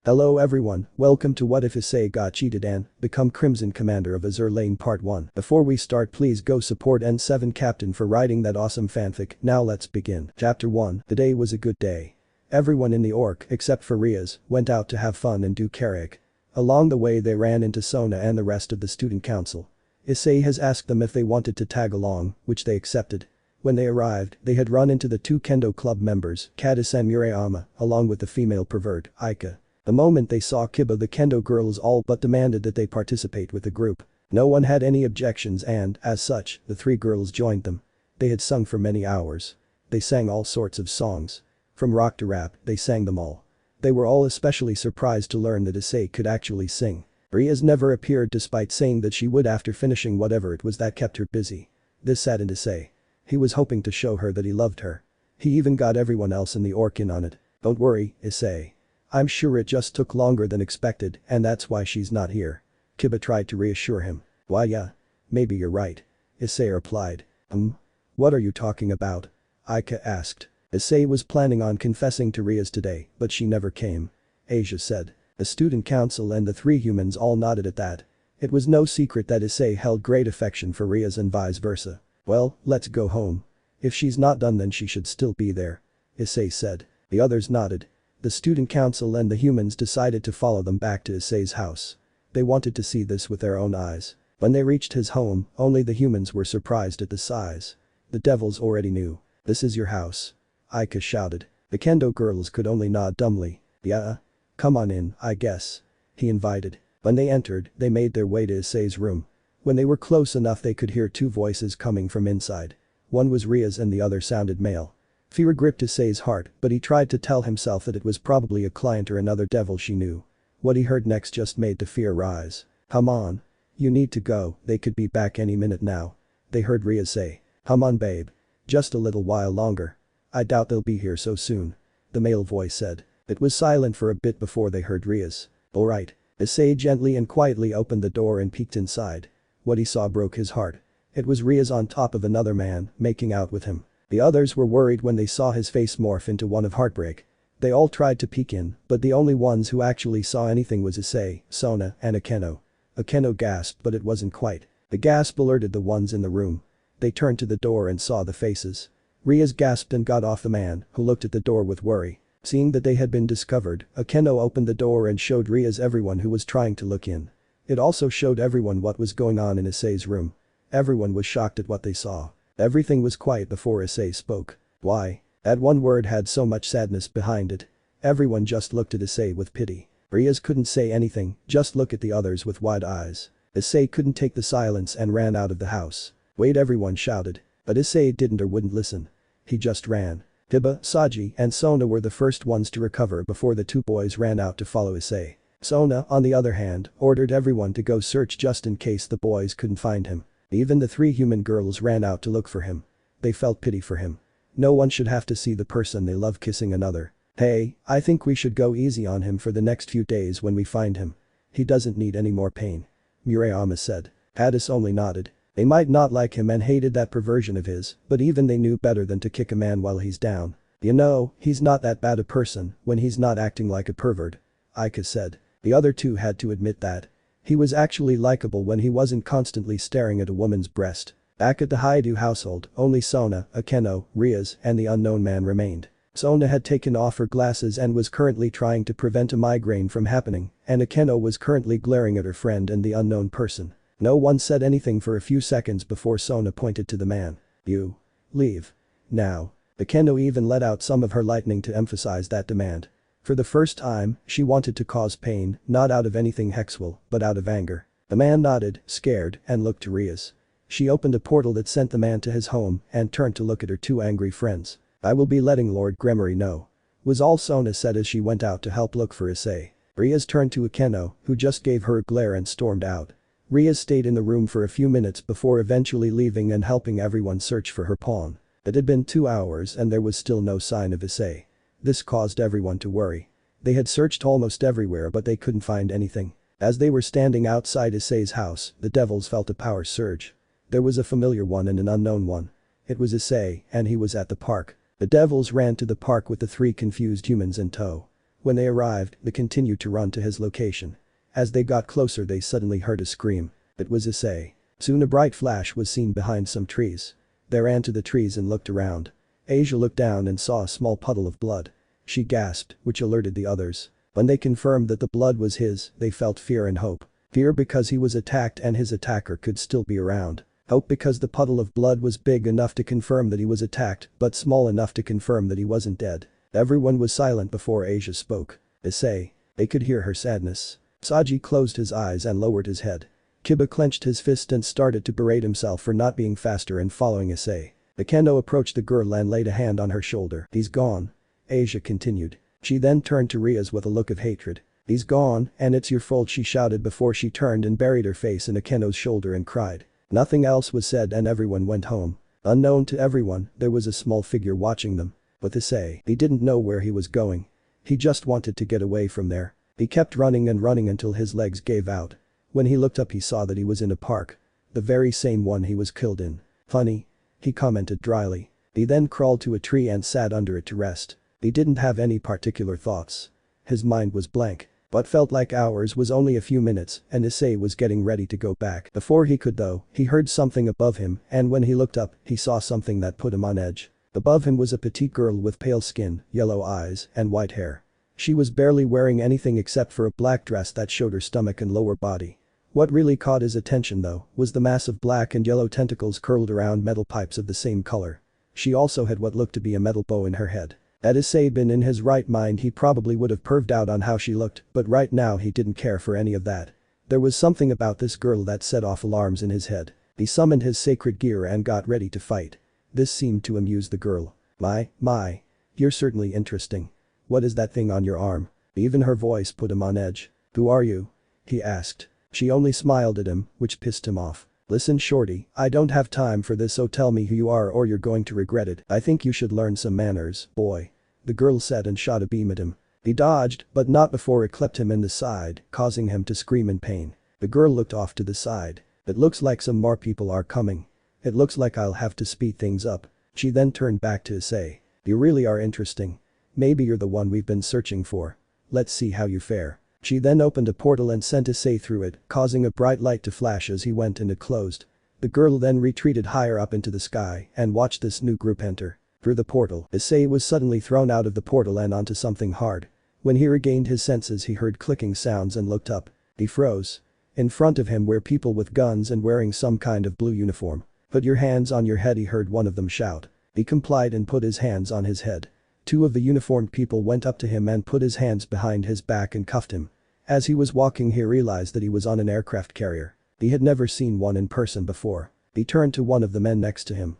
Hello everyone, welcome to What If Issei got cheated and become Crimson Commander of Azur Lane Part 1. Before we start, please go support N7 Captain for writing that awesome fanfic. Now let's begin. Chapter 1. The day was a good day. Everyone in the orc, except for Riaz, went out to have fun and do karaoke. Along the way they ran into Sona and the rest of the student council. Issei has asked them if they wanted to tag along, which they accepted. When they arrived, they had run into the two kendo club members, Kadis and Murayama, along with the female pervert, Aika. The moment they saw Kiba, the kendo girls all but demanded that they participate with the group. No one had any objections and, as such, the three girls joined them. They had sung for many hours. They sang all sorts of songs. From rock to rap, they sang them all. They were all especially surprised to learn that Issei could actually sing. Riaz never appeared despite saying that she would after finishing whatever it was that kept her busy. This saddened Issei. He was hoping to show her that he loved her. He even got everyone else in the orc in on it. Don't worry, Issei. I'm sure it just took longer than expected and that's why she's not here. Kiba tried to reassure him. Why yeah. Maybe you're right. Issei replied. What are you talking about? Aika asked. Issei was planning on confessing to Riaz today, but she never came. Asia said. The student council and the three humans all nodded at that. It was no secret that Issei held great affection for Riaz and vice versa. Well, let's go home. If she's not done then she should still be there. Issei said. The others nodded. The student council and the humans decided to follow them back to Issei's house. They wanted to see this with their own eyes. When they reached his home, only the humans were surprised at the size. The devils already knew. This is your house. Aika shouted. The kendo girls could only nod dumbly. Yeah? Come on in, I guess. He invited. When they entered, they made their way to Issei's room. When they were close enough they could hear two voices coming from inside. One was Riaz and the other sounded male. Fear gripped Issei's heart, but he tried to tell himself that it was probably a client or another devil she knew. What he heard next just made the fear rise. Come on. You need to go, they could be back any minute now. They heard Riaz say. Come on babe. Just a little while longer. I doubt they'll be here so soon. The male voice said. It was silent for a bit before they heard Riaz. Alright. Issei gently and quietly opened the door and peeked inside. What he saw broke his heart. It was Riaz on top of another man, making out with him. The others were worried when they saw his face morph into one of heartbreak. They all tried to peek in, but the only ones who actually saw anything was Issei, Sona, and Akeno. Akeno gasped but it wasn't quite. The gasp alerted the ones in the room. They turned to the door and saw the faces. Riaz gasped and got off the man, who looked at the door with worry. Seeing that they had been discovered, Akeno opened the door and showed Riaz everyone who was trying to look in. It also showed everyone what was going on in Issei's room. Everyone was shocked at what they saw. Everything was quiet before Issei spoke. Why? That one word had so much sadness behind it. Everyone just looked at Issei with pity. Riaz couldn't say anything, just look at the others with wide eyes. Issei couldn't take the silence and ran out of the house. Wait, everyone shouted. But Issei didn't or wouldn't listen. He just ran. Kiba, Saji, and Sona were the first ones to recover before the two boys ran out to follow Issei. Sona, on the other hand, ordered everyone to go search just in case the boys couldn't find him. Even the three human girls ran out to look for him. They felt pity for him. No one should have to see the person they love kissing another. Hey, I think we should go easy on him for the next few days when we find him. He doesn't need any more pain. Murayama said. Hadis only nodded. They might not like him and hated that perversion of his, but even they knew better than to kick a man while he's down. You know, he's not that bad a person when he's not acting like a pervert. Aika said. The other two had to admit that. He was actually likable when he wasn't constantly staring at a woman's breast. Back at the Hyoudou household, only Sona, Akeno, Riaz, and the unknown man remained. Sona had taken off her glasses and was currently trying to prevent a migraine from happening, and Akeno was currently glaring at her friend and the unknown person. No one said anything for a few seconds before Sona pointed to the man. You. Leave. Now. Akeno even let out some of her lightning to emphasize that demand. For the first time, she wanted to cause pain, not out of anything sexual, but out of anger. The man nodded, scared, and looked to Riaz. She opened a portal that sent the man to his home and turned to look at her two angry friends. I will be letting Lord Gremory know. Was all Sona said as she went out to help look for Issei. Riaz turned to Akeno, who just gave her a glare and stormed out. Riaz stayed in the room for a few minutes before eventually leaving and helping everyone search for her pawn. It had been 2 hours and there was still no sign of Issei. This caused everyone to worry. They had searched almost everywhere but they couldn't find anything. As they were standing outside Issei's house, the devils felt a power surge. There was a familiar one and an unknown one. It was Issei, and he was at the park. The devils ran to the park with the three confused humans in tow. When they arrived, they continued to run to his location. As they got closer they suddenly heard a scream. It was Issei. Soon a bright flash was seen behind some trees. They ran to the trees and looked around. Asia looked down and saw a small puddle of blood. She gasped, which alerted the others. When they confirmed that the blood was his, they felt fear and hope. Fear because he was attacked and his attacker could still be around. Hope because the puddle of blood was big enough to confirm that he was attacked, but small enough to confirm that he wasn't dead. Everyone was silent before Asia spoke. Issei. They could hear her sadness. Saji closed his eyes and lowered his head. Kiba clenched his fist and started to berate himself for not being faster and following Issei. The kendo approached the girl and laid a hand on her shoulder. He's gone. Asia continued. She then turned to Riaz with a look of hatred. He's gone, and it's your fault, she shouted before she turned and buried her face in Akendo's shoulder and cried. Nothing else was said and everyone went home. Unknown to everyone, there was a small figure watching them. With Issei, he didn't know where he was going. He just wanted to get away from there. He kept running and running until his legs gave out. When he looked up he saw that he was in a park. The very same one he was killed in. Funny. He commented dryly. He then crawled to a tree and sat under it to rest. He didn't have any particular thoughts. His mind was blank. What felt like hours was only a few minutes and Issei was getting ready to go back. Before he could though, he heard something above him and when he looked up, he saw something that put him on edge. Above him was a petite girl with pale skin, yellow eyes, and white hair. She was barely wearing anything except for a black dress that showed her stomach and lower body. What really caught his attention though was the massive black and yellow tentacles curled around metal pipes of the same color. She also had what looked to be a metal bow in her head. Had Issei been in his right mind he probably would have perved out on how she looked, but right now he didn't care for any of that. There was something about this girl that set off alarms in his head. He summoned his sacred gear and got ready to fight. This seemed to amuse the girl. My. You're certainly interesting. What is that thing on your arm? Even her voice put him on edge. Who are you? He asked. She only smiled at him, which pissed him off. Listen shorty, I don't have time for this, so tell me who you are or you're going to regret it. I think you should learn some manners, boy. The girl said and shot a beam at him. He dodged, but not before it clipped him in the side, causing him to scream in pain. The girl looked off to the side. It looks like some more people are coming. It looks like I'll have to speed things up. She then turned back to Issei. You really are interesting. Maybe you're the one we've been searching for. Let's see how you fare. She then opened a portal and sent Issei through it, causing a bright light to flash as he went and it closed. The girl then retreated higher up into the sky and watched this new group enter. Through the portal, Issei was suddenly thrown out of the portal and onto something hard. When he regained his senses he heard clicking sounds and looked up. He froze. In front of him were people with guns and wearing some kind of blue uniform. Put your hands on your head, he heard one of them shout. He complied and put his hands on his head. Two of the uniformed people went up to him and put his hands behind his back and cuffed him. As he was walking he realized that he was on an aircraft carrier. He had never seen one in person before. He turned to one of the men next to him.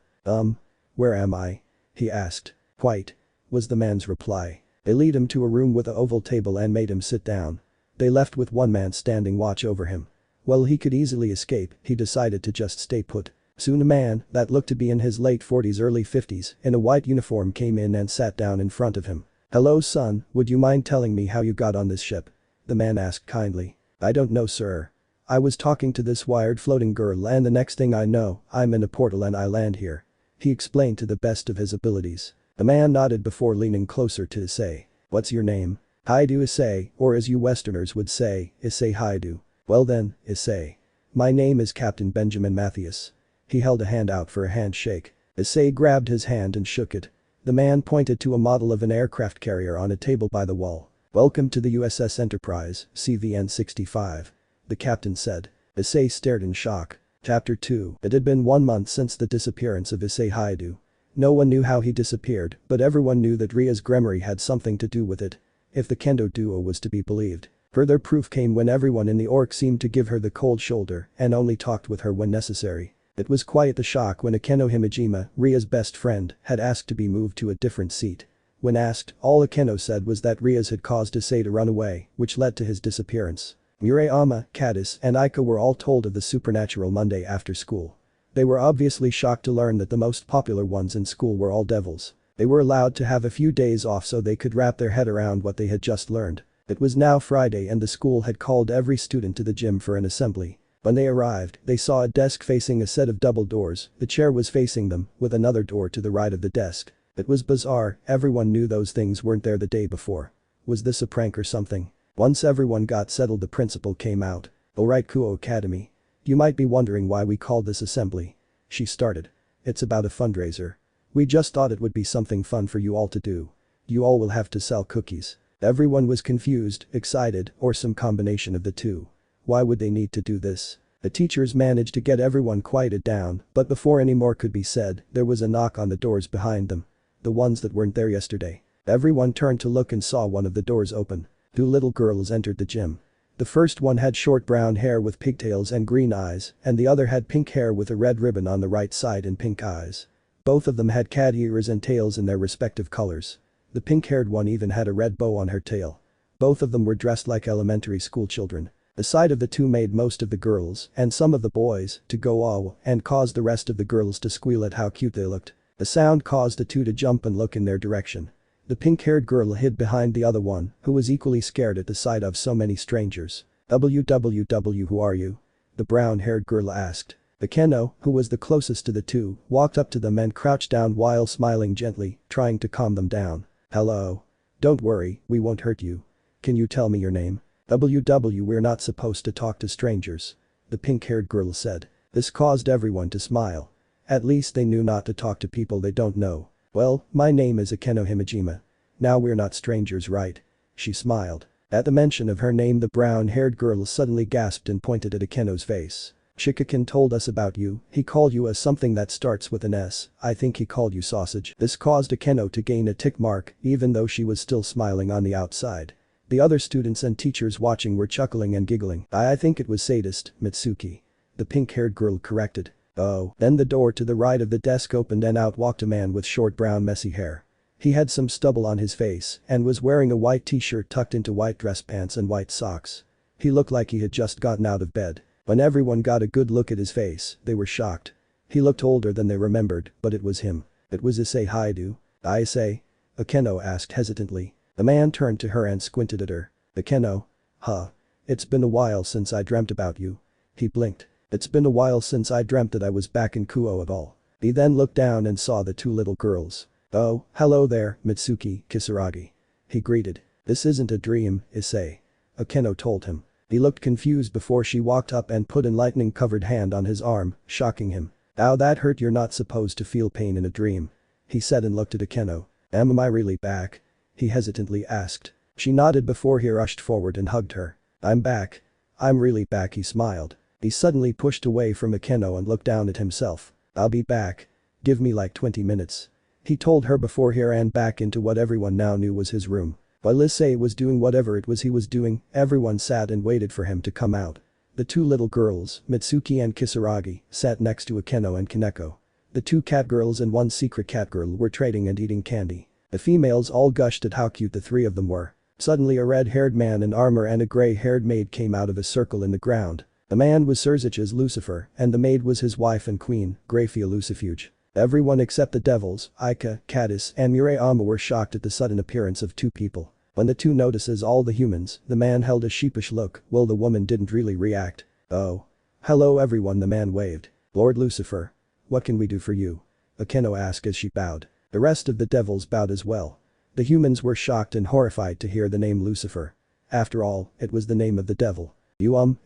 Where am I? He asked. White, was the man's reply. They lead him to a room with an oval table and made him sit down. They left with one man standing watch over him. While he could easily escape, he decided to just stay put. Soon a man, that looked to be in his late 40s early 50s, in a white uniform came in and sat down in front of him. Hello son, would you mind telling me how you got on this ship? The man asked kindly. I don't know sir. I was talking to this wired floating girl and the next thing I know, I'm in a portal and I land here. He explained to the best of his abilities. The man nodded before leaning closer to Issei. What's your name? Hyoudou Issei, or as you Westerners would say, Issei Hyoudou. Well then, Issei. My name is Captain Benjamin Matthias. He held a hand out for a handshake. Issei grabbed his hand and shook it. The man pointed to a model of an aircraft carrier on a table by the wall. Welcome to the USS Enterprise, CVN 65. The captain said. Issei stared in shock. Chapter 2. It had been 1 month since the disappearance of Issei Hyoudou. No one knew how he disappeared, but everyone knew that Ria's Gremory had something to do with it. If the kendo duo was to be believed. Further proof came when everyone in the orc seemed to give her the cold shoulder and only talked with her when necessary. It was quite the shock when Akeno Himejima, Ria's best friend, had asked to be moved to a different seat. When asked, all Akeno said was that Riaz had caused Issei to run away, which led to his disappearance. Murayama, Cadis, and Aika were all told of the supernatural Monday after school. They were obviously shocked to learn that the most popular ones in school were all devils. They were allowed to have a few days off so they could wrap their head around what they had just learned. It was now Friday and the school had called every student to the gym for an assembly. When they arrived, they saw a desk facing a set of double doors, the chair was facing them, with another door to the right of the desk. It was bizarre, everyone knew those things weren't there the day before. Was this a prank or something? Once everyone got settled the principal came out. Alright Kuo Academy. You might be wondering why we called this assembly. She started. It's about a fundraiser. We just thought it would be something fun for you all to do. You all will have to sell cookies. Everyone was confused, excited, or some combination of the two. Why would they need to do this? The teachers managed to get everyone quieted down, but before any more could be said, there was a knock on the doors behind them. The ones that weren't there yesterday. Everyone turned to look and saw one of the doors open. Two little girls entered the gym. The first one had short brown hair with pigtails and green eyes, and the other had pink hair with a red ribbon on the right side and pink eyes. Both of them had cat ears and tails in their respective colors. The pink-haired one even had a red bow on her tail. Both of them were dressed like elementary school children. The sight of the two made most of the girls, and some of the boys, to go "oh," and caused the rest of the girls to squeal at how cute they looked. The sound caused the two to jump and look in their direction. The pink-haired girl hid behind the other one, who was equally scared at the sight of so many strangers. "WWW, who are you?" the brown-haired girl asked. The Keno, who was the closest to the two, walked up to them and crouched down while smiling gently, trying to calm them down. "Hello. Don't worry, we won't hurt you. Can you tell me your name?" "WW, we're not supposed to talk to strangers," the pink-haired girl said. This caused everyone to smile. At least they knew not to talk to people they don't know. "Well, my name is Akeno Himejima. Now we're not strangers, right?" She smiled. At the mention of her name the brown-haired girl suddenly gasped and pointed at Akeno's face. "Shikakin told us about you, he called you as something that starts with an S, I think he called you sausage." This caused Akeno to gain a tick mark, even though she was still smiling on the outside. The other students and teachers watching were chuckling and giggling. I think it was sadist, Mitsuki," the pink-haired girl corrected. "Oh." Then the door to the right of the desk opened and out walked a man with short brown messy hair. He had some stubble on his face and was wearing a white t-shirt tucked into white dress pants and white socks. He looked like he had just gotten out of bed. When everyone got a good look at his face, they were shocked. He looked older than they remembered, but it was him. It was Issei Hyoudou. "Issei?" Akeno asked hesitantly. The man turned to her and squinted at her. "Akeno? Huh. It's been a while since I dreamt about you." He blinked. "It's been a while since I dreamt that I was back in Kuo at all." He then looked down and saw the two little girls. "Oh, hello there, Mitsuki, Kisaragi." He greeted. "This isn't a dream, Issei," Akeno told him. He looked confused before she walked up and put an lightning-covered hand on his arm, shocking him. "Ow, that hurt. You're not supposed to feel pain in a dream," he said and looked at Akeno. Am I really back?" he hesitantly asked. She nodded before he rushed forward and hugged her. "I'm back. I'm really back," he smiled. He suddenly pushed away from Akeno and looked down at himself. "I'll be back. Give me like 20 minutes. He told her before he ran back into what everyone now knew was his room. While Issei was doing whatever it was he was doing, everyone sat and waited for him to come out. The two little girls, Mitsuki and Kisaragi, sat next to Akeno and Kaneko. The two cat girls and one secret cat girl were trading and eating candy. The females all gushed at how cute the three of them were. Suddenly a red-haired man in armor and a gray-haired maid came out of a circle in the ground. The man was Surzich's Lucifer and the maid was his wife and queen, Grafia Lucifuge. Everyone except the devils, Ika, Caddis and Murayama were shocked at the sudden appearance of two people. When the two notices all the humans, the man held a sheepish look while the woman didn't really react. "Oh. Hello everyone," the man waved. "Lord Lucifer. What can we do for you?" Akeno asked as she bowed. The rest of the devils bowed as well. The humans were shocked and horrified to hear the name Lucifer. After all, it was the name of the devil.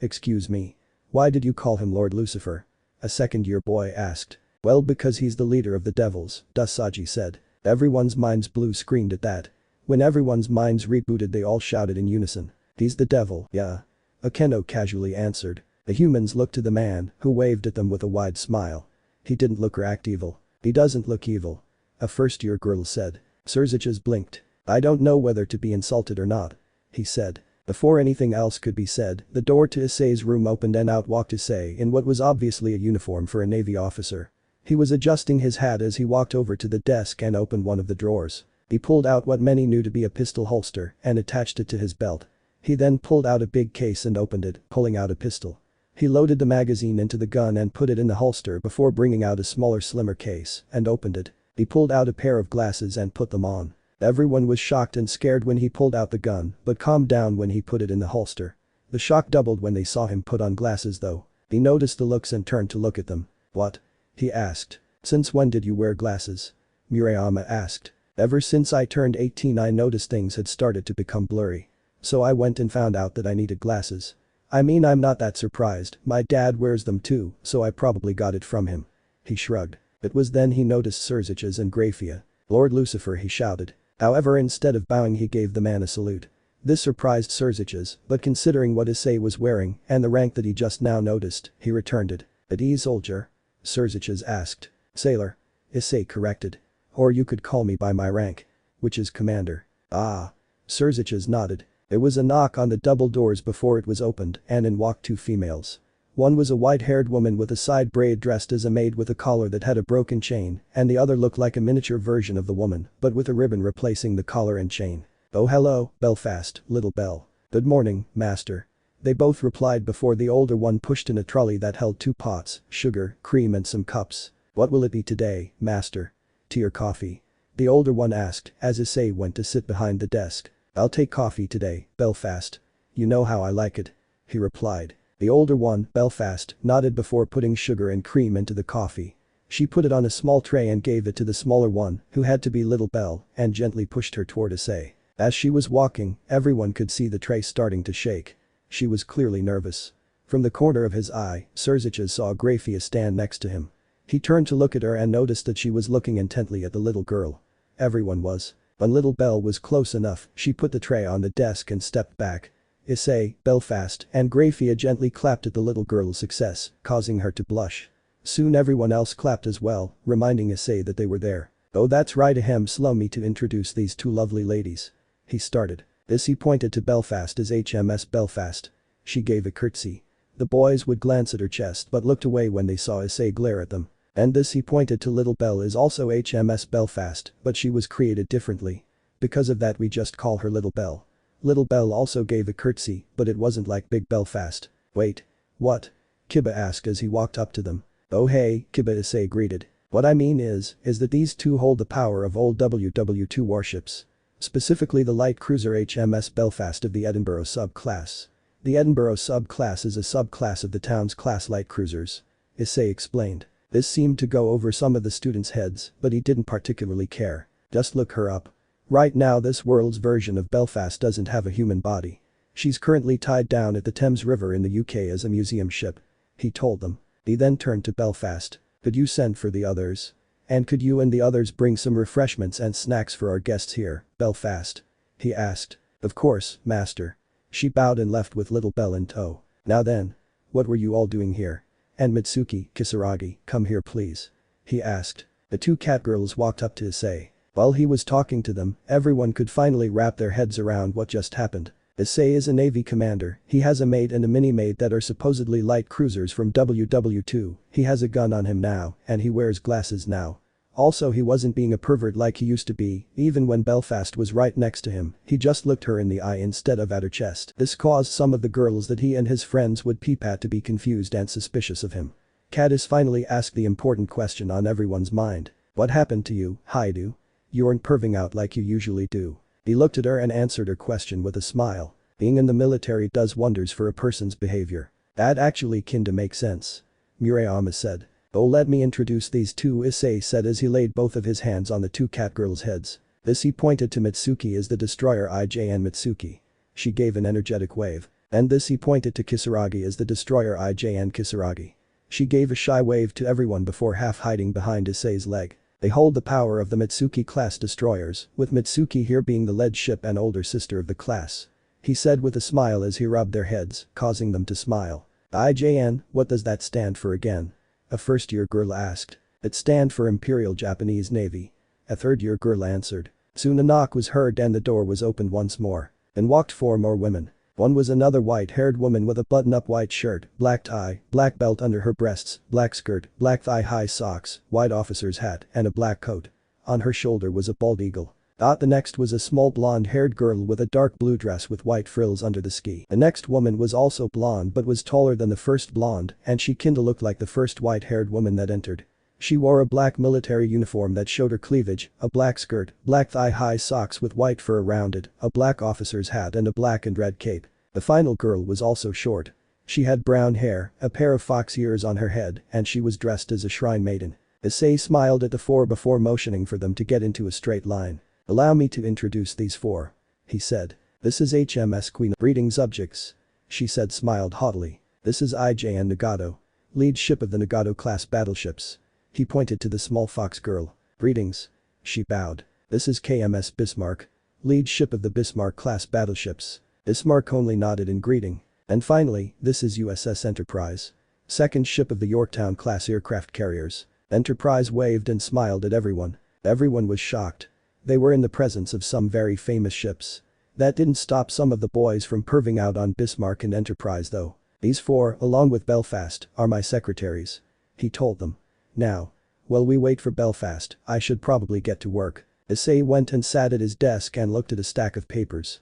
Excuse me. Why did you call him Lord Lucifer?" a second-year boy asked. "Well, because he's the leader of the devils," Dasaji said. Everyone's minds blue screened at that. When everyone's minds rebooted they all shouted in unison. "He's the devil, yeah," Akeno casually answered. The humans looked to the man, who waved at them with a wide smile. "He didn't look or act evil." "He doesn't look evil," a first-year girl said. Surzich's blinked. "I don't know whether to be insulted or not," he said. Before anything else could be said, the door to Issei's room opened and out walked Issei in what was obviously a uniform for a Navy officer. He was adjusting his hat as he walked over to the desk and opened one of the drawers. He pulled out what many knew to be a pistol holster and attached it to his belt. He then pulled out a big case and opened it, pulling out a pistol. He loaded the magazine into the gun and put it in the holster before bringing out a smaller slimmer case and opened it. He pulled out a pair of glasses and put them on. Everyone was shocked and scared when he pulled out the gun but calmed down when he put it in the holster. The shock doubled when they saw him put on glasses though. He noticed the looks and turned to look at them. "What?" he asked. "Since when did you wear glasses?" Murayama asked. Ever since I turned 18 I noticed things had started to become blurry. So I went and found out that I needed glasses. I mean I'm not that surprised, my dad wears them too, so I probably got it from him. He shrugged. It was then he noticed Surzich's and Graphia. Lord Lucifer, he shouted. However, instead of bowing he gave the man a salute. This surprised Surzich's, but considering what Issei was wearing and the rank that he just now noticed, he returned it. At ease, soldier? Surzich's asked. Sailor. Issei corrected. Or you could call me by my rank. Which is commander. Ah. Surzich's nodded. There was a knock on the double doors before it was opened and in walked two females. One was a white-haired woman with a side braid dressed as a maid with a collar that had a broken chain, and the other looked like a miniature version of the woman, but with a ribbon replacing the collar and chain. Oh hello, Belfast, little Belle. Good morning, master. They both replied before the older one pushed in a trolley that held 2 pots, sugar, cream and some cups. What will it be today, master? Tea or coffee? The older one asked as Issei went to sit behind the desk. I'll take coffee today, Belfast. You know how I like it. He replied. The older one, Belfast, nodded before putting sugar and cream into the coffee. She put it on a small tray and gave it to the smaller one, who had to be little Belle, and gently pushed her toward Issei. As she was walking, everyone could see the tray starting to shake. She was clearly nervous. From the corner of his eye, Surzich's saw Graphia stand next to him. He turned to look at her and noticed that she was looking intently at the little girl. Everyone was. When little Belle was close enough, she put the tray on the desk and stepped back. Issei, Belfast, and Graphia gently clapped at the little girl's success, causing her to blush. Soon everyone else clapped as well, reminding Issei that they were there. Oh that's right, ahem, allow me to introduce these two lovely ladies. He started. This he pointed to Belfast as HMS Belfast. She gave a curtsy. The boys would glance at her chest but looked away when they saw Issei glare at them. And this he pointed to little Belle is also HMS Belfast, but she was created differently. Because of that we just call her Little Belle. Little Belle also gave a curtsy, but it wasn't like Big Belfast. Wait. What? Kiba asked as he walked up to them. Oh hey, Kiba, Issei greeted. What I mean is that these two hold the power of old WW2 warships. Specifically the light cruiser HMS Belfast of the Edinburgh subclass. The Edinburgh subclass is a subclass of the town's class light cruisers. Issei explained. This seemed to go over some of the students' heads, but he didn't particularly care. Just look her up. Right now this world's version of Belfast doesn't have a human body. She's currently tied down at the Thames River in the UK as a museum ship. He told them. He then turned to Belfast. Could you send for the others? And could you and the others bring some refreshments and snacks for our guests here, Belfast? He asked. Of course, master. She bowed and left with little Belle in tow. Now then. What were you all doing here? And Mitsuki, Kisaragi, come here please. He asked. The two catgirls walked up to Issei. While he was talking to them, everyone could finally wrap their heads around what just happened. Issei is a Navy commander, he has a mate and a mini-mate that are supposedly light cruisers from WW2, he has a gun on him now, and he wears glasses now. Also he wasn't being a pervert like he used to be, even when Belfast was right next to him, he just looked her in the eye instead of at her chest. This caused some of the girls that he and his friends would peep at to be confused and suspicious of him. Cadis finally asked the important question on everyone's mind. What happened to you, Hyoudou? You aren't perving out like you usually do. He looked at her and answered her question with a smile. Being in the military does wonders for a person's behavior. That actually kinda makes sense. Murayama said. Oh let me introduce these two, Issei said as he laid both of his hands on the two catgirls' heads. This he pointed to Mitsuki as the destroyer IJN Mitsuki. She gave an energetic wave. And this he pointed to Kisaragi as the destroyer IJN Kisaragi. She gave a shy wave to everyone before half hiding behind Issei's leg. They hold the power of the Mitsuki-class destroyers, with Mitsuki here being the lead ship and older sister of the class. He said with a smile as he rubbed their heads, causing them to smile. IJN, what does that stand for again? A first-year girl asked. It stands for Imperial Japanese Navy. A third-year girl answered. Soon a knock was heard and the door was opened once more. In walked 4 more women. One was another white-haired woman with a button-up white shirt, black tie, black belt under her breasts, black skirt, black thigh-high socks, white officer's hat, and a black coat. On her shoulder was a bald eagle. The next was a small blonde-haired girl with a dark blue dress with white frills under the ski. The next woman was also blonde but was taller than the first blonde, and she kinda looked like the first white-haired woman that entered. She wore a black military uniform that showed her cleavage, a black skirt, black thigh-high socks with white fur around it, a black officer's hat and a black and red cape. The final girl was also short. She had brown hair, a pair of fox ears on her head, and she was dressed as a shrine maiden. Issei smiled at the 4 before motioning for them to get into a straight line. Allow me to introduce these four. He said. This is HMS Queen. Greetings subjects. She said smiled haughtily. This is IJN Nagato. Lead ship of the Nagato class battleships. He pointed to the small fox girl. Greetings. She bowed. This is KMS Bismarck. Lead ship of the Bismarck class battleships. Bismarck only nodded in greeting. And finally, this is USS Enterprise. Second ship of the Yorktown class aircraft carriers. Enterprise waved and smiled at everyone. Everyone was shocked. They were in the presence of some very famous ships. That didn't stop some of the boys from perving out on Bismarck and Enterprise though. These four, along with Belfast, are my secretaries. He told them. Now. While we wait for Belfast, I should probably get to work. Issei went and sat at his desk and looked at a stack of papers.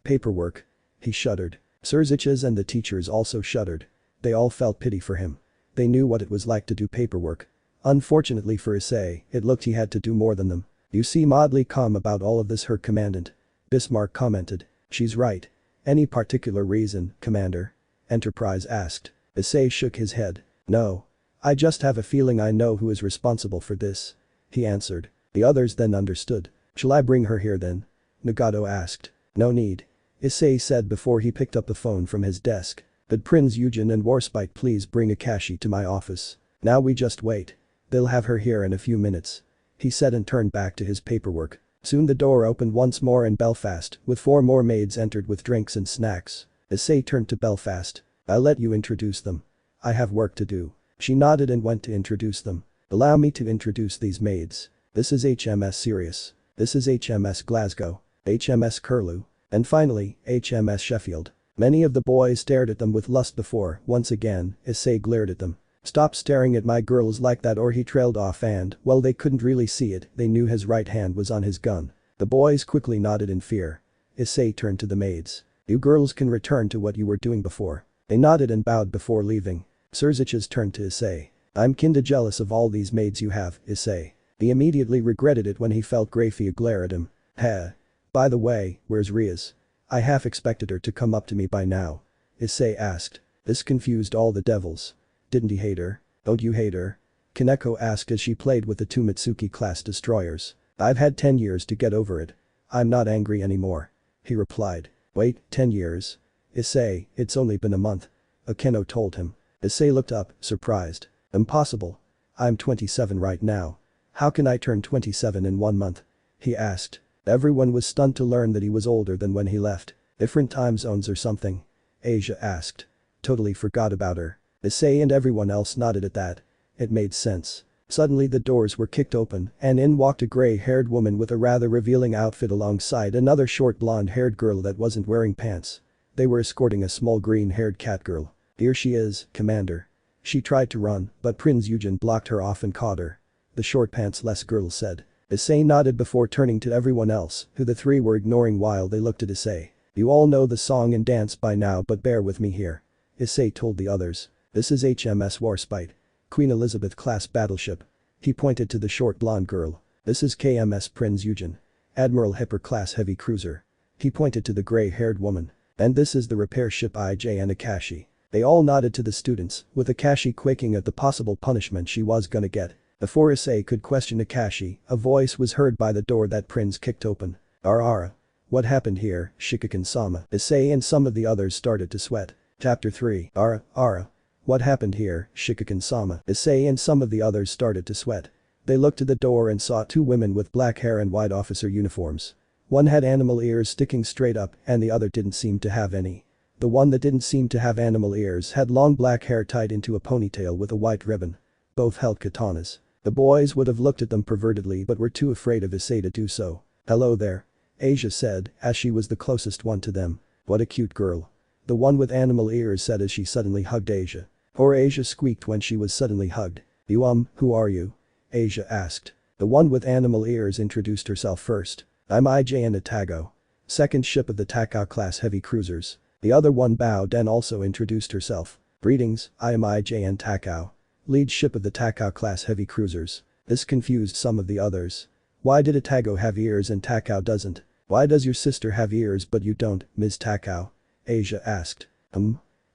Paperwork. He shuddered. Surziches and the teachers also shuddered. They all felt pity for him. They knew what it was like to do paperwork. Unfortunately for Issei, it looked he had to do more than them. You seem oddly calm about all of this, her commandant. Bismarck commented. She's right. Any particular reason, Commander? Enterprise asked. Issei shook his head. No. I just have a feeling I know who is responsible for this. He answered. The others then understood. Shall I bring her here then? Nagato asked. No need. Issei said before he picked up the phone from his desk. But Prince Eugen and Warspite please bring Akashi to my office. Now we just wait. They'll have her here in a few minutes. He said and turned back to his paperwork. Soon the door opened once more and Belfast, with four more maids entered with drinks and snacks. Issei turned to Belfast. I'll let you introduce them. I have work to do. She nodded and went to introduce them. Allow me to introduce these maids. This is HMS Sirius. This is HMS Glasgow. HMS Curlew. And finally, HMS Sheffield. Many of the boys stared at them with lust before, once again, Issei glared at them. Stop staring at my girls like that or he trailed off and, well they couldn't really see it, they knew his right hand was on his gun. The boys quickly nodded in fear. Issei turned to the maids. You girls can return to what you were doing before. They nodded and bowed before leaving. Surziches turned to Issei. I'm kinda jealous of all these maids you have, Issei. He immediately regretted it when he felt Grafia glare at him. Heh. By the way, where's Riaz? I half expected her to come up to me by now. Issei asked. This confused all the devils. Didn't he hate her? Don't you hate her? Kaneko asked as she played with the two Mitsuki-class destroyers. I've had 10 years to get over it. I'm not angry anymore. He replied. Wait, 10 years? Issei, it's only been a month. Akeno told him. Issei looked up, surprised. Impossible. I'm 27 right now. How can I turn 27 in 1 month? He asked. Everyone was stunned to learn that he was older than when he left. Different time zones or something? Asia asked. Totally forgot about her. Issei and everyone else nodded at that. It made sense. Suddenly the doors were kicked open and in walked a gray-haired woman with a rather revealing outfit alongside another short blonde-haired girl that wasn't wearing pants. They were escorting a small green-haired cat girl. Here she is, Commander. She tried to run, but Prince Eugen blocked her off and caught her. The short pants-less girl said. Issei nodded before turning to everyone else, who the three were ignoring while they looked at Issei. You all know the song and dance by now but bear with me here. Issei told the others. This is HMS Warspite. Queen Elizabeth-class battleship. He pointed to the short blonde girl. This is KMS Prince Eugen. Admiral Hipper-class heavy cruiser. He pointed to the gray-haired woman. And this is the repair ship IJN Akashi. They all nodded to the students, with Akashi quaking at the possible punishment she was gonna get. Before Issei could question Akashi, a voice was heard by the door that Prince kicked open. Ara. What happened here, Shikakin-sama? Issei and some of the others started to sweat. Chapter 3. Ara. What happened here, Shikakin-sama? Issei and some of the others started to sweat. They looked to the door and saw two women with black hair and white officer uniforms. One had animal ears sticking straight up and the other didn't seem to have any. The one that didn't seem to have animal ears had long black hair tied into a ponytail with a white ribbon. Both held katanas. The boys would have looked at them pervertedly but were too afraid of Issei to do so. Hello there. Asia said, as she was the closest one to them. What a cute girl. The one with animal ears said as she suddenly hugged Asia. Poor Asia squeaked when she was suddenly hugged. Who are you? Asia asked. The one with animal ears introduced herself first. I'm IJN Atago. Second ship of the Takao class heavy cruisers. The other one bowed and also introduced herself. Greetings, I am IJN Takao. Lead ship of the Takao class heavy cruisers. This confused some of the others. Why did Atago have ears and Takao doesn't? Why does your sister have ears but you don't, Ms. Takao? Asia asked.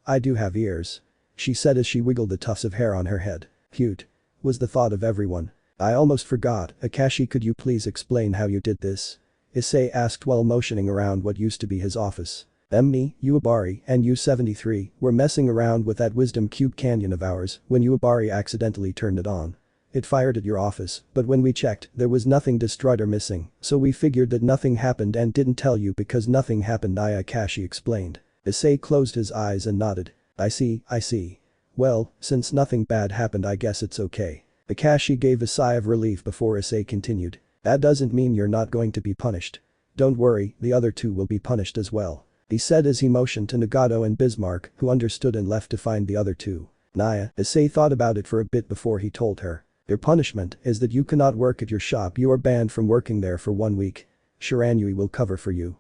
I do have ears. She said as she wiggled the tufts of hair on her head. Cute. Was the thought of everyone. I almost forgot, Akashi, could you please explain how you did this? Issei asked while motioning around what used to be his office. Me, Uebari, and U73 were messing around with that wisdom cube canyon of ours when Uebari accidentally turned it on. It fired at your office, but when we checked, there was nothing destroyed or missing, so we figured that nothing happened and didn't tell you because nothing happened, Akashi explained. Issei closed his eyes and nodded. I see. Well, since nothing bad happened, I guess it's okay. Akashi gave a sigh of relief before Issei continued. That doesn't mean you're not going to be punished. Don't worry, the other two will be punished as well. He said as he motioned to Nagato and Bismarck, who understood and left to find the other two. Issei thought about it for a bit before he told her. Your punishment is that you cannot work at your shop, you are banned from working there for 1 week. Shiranui will cover for you.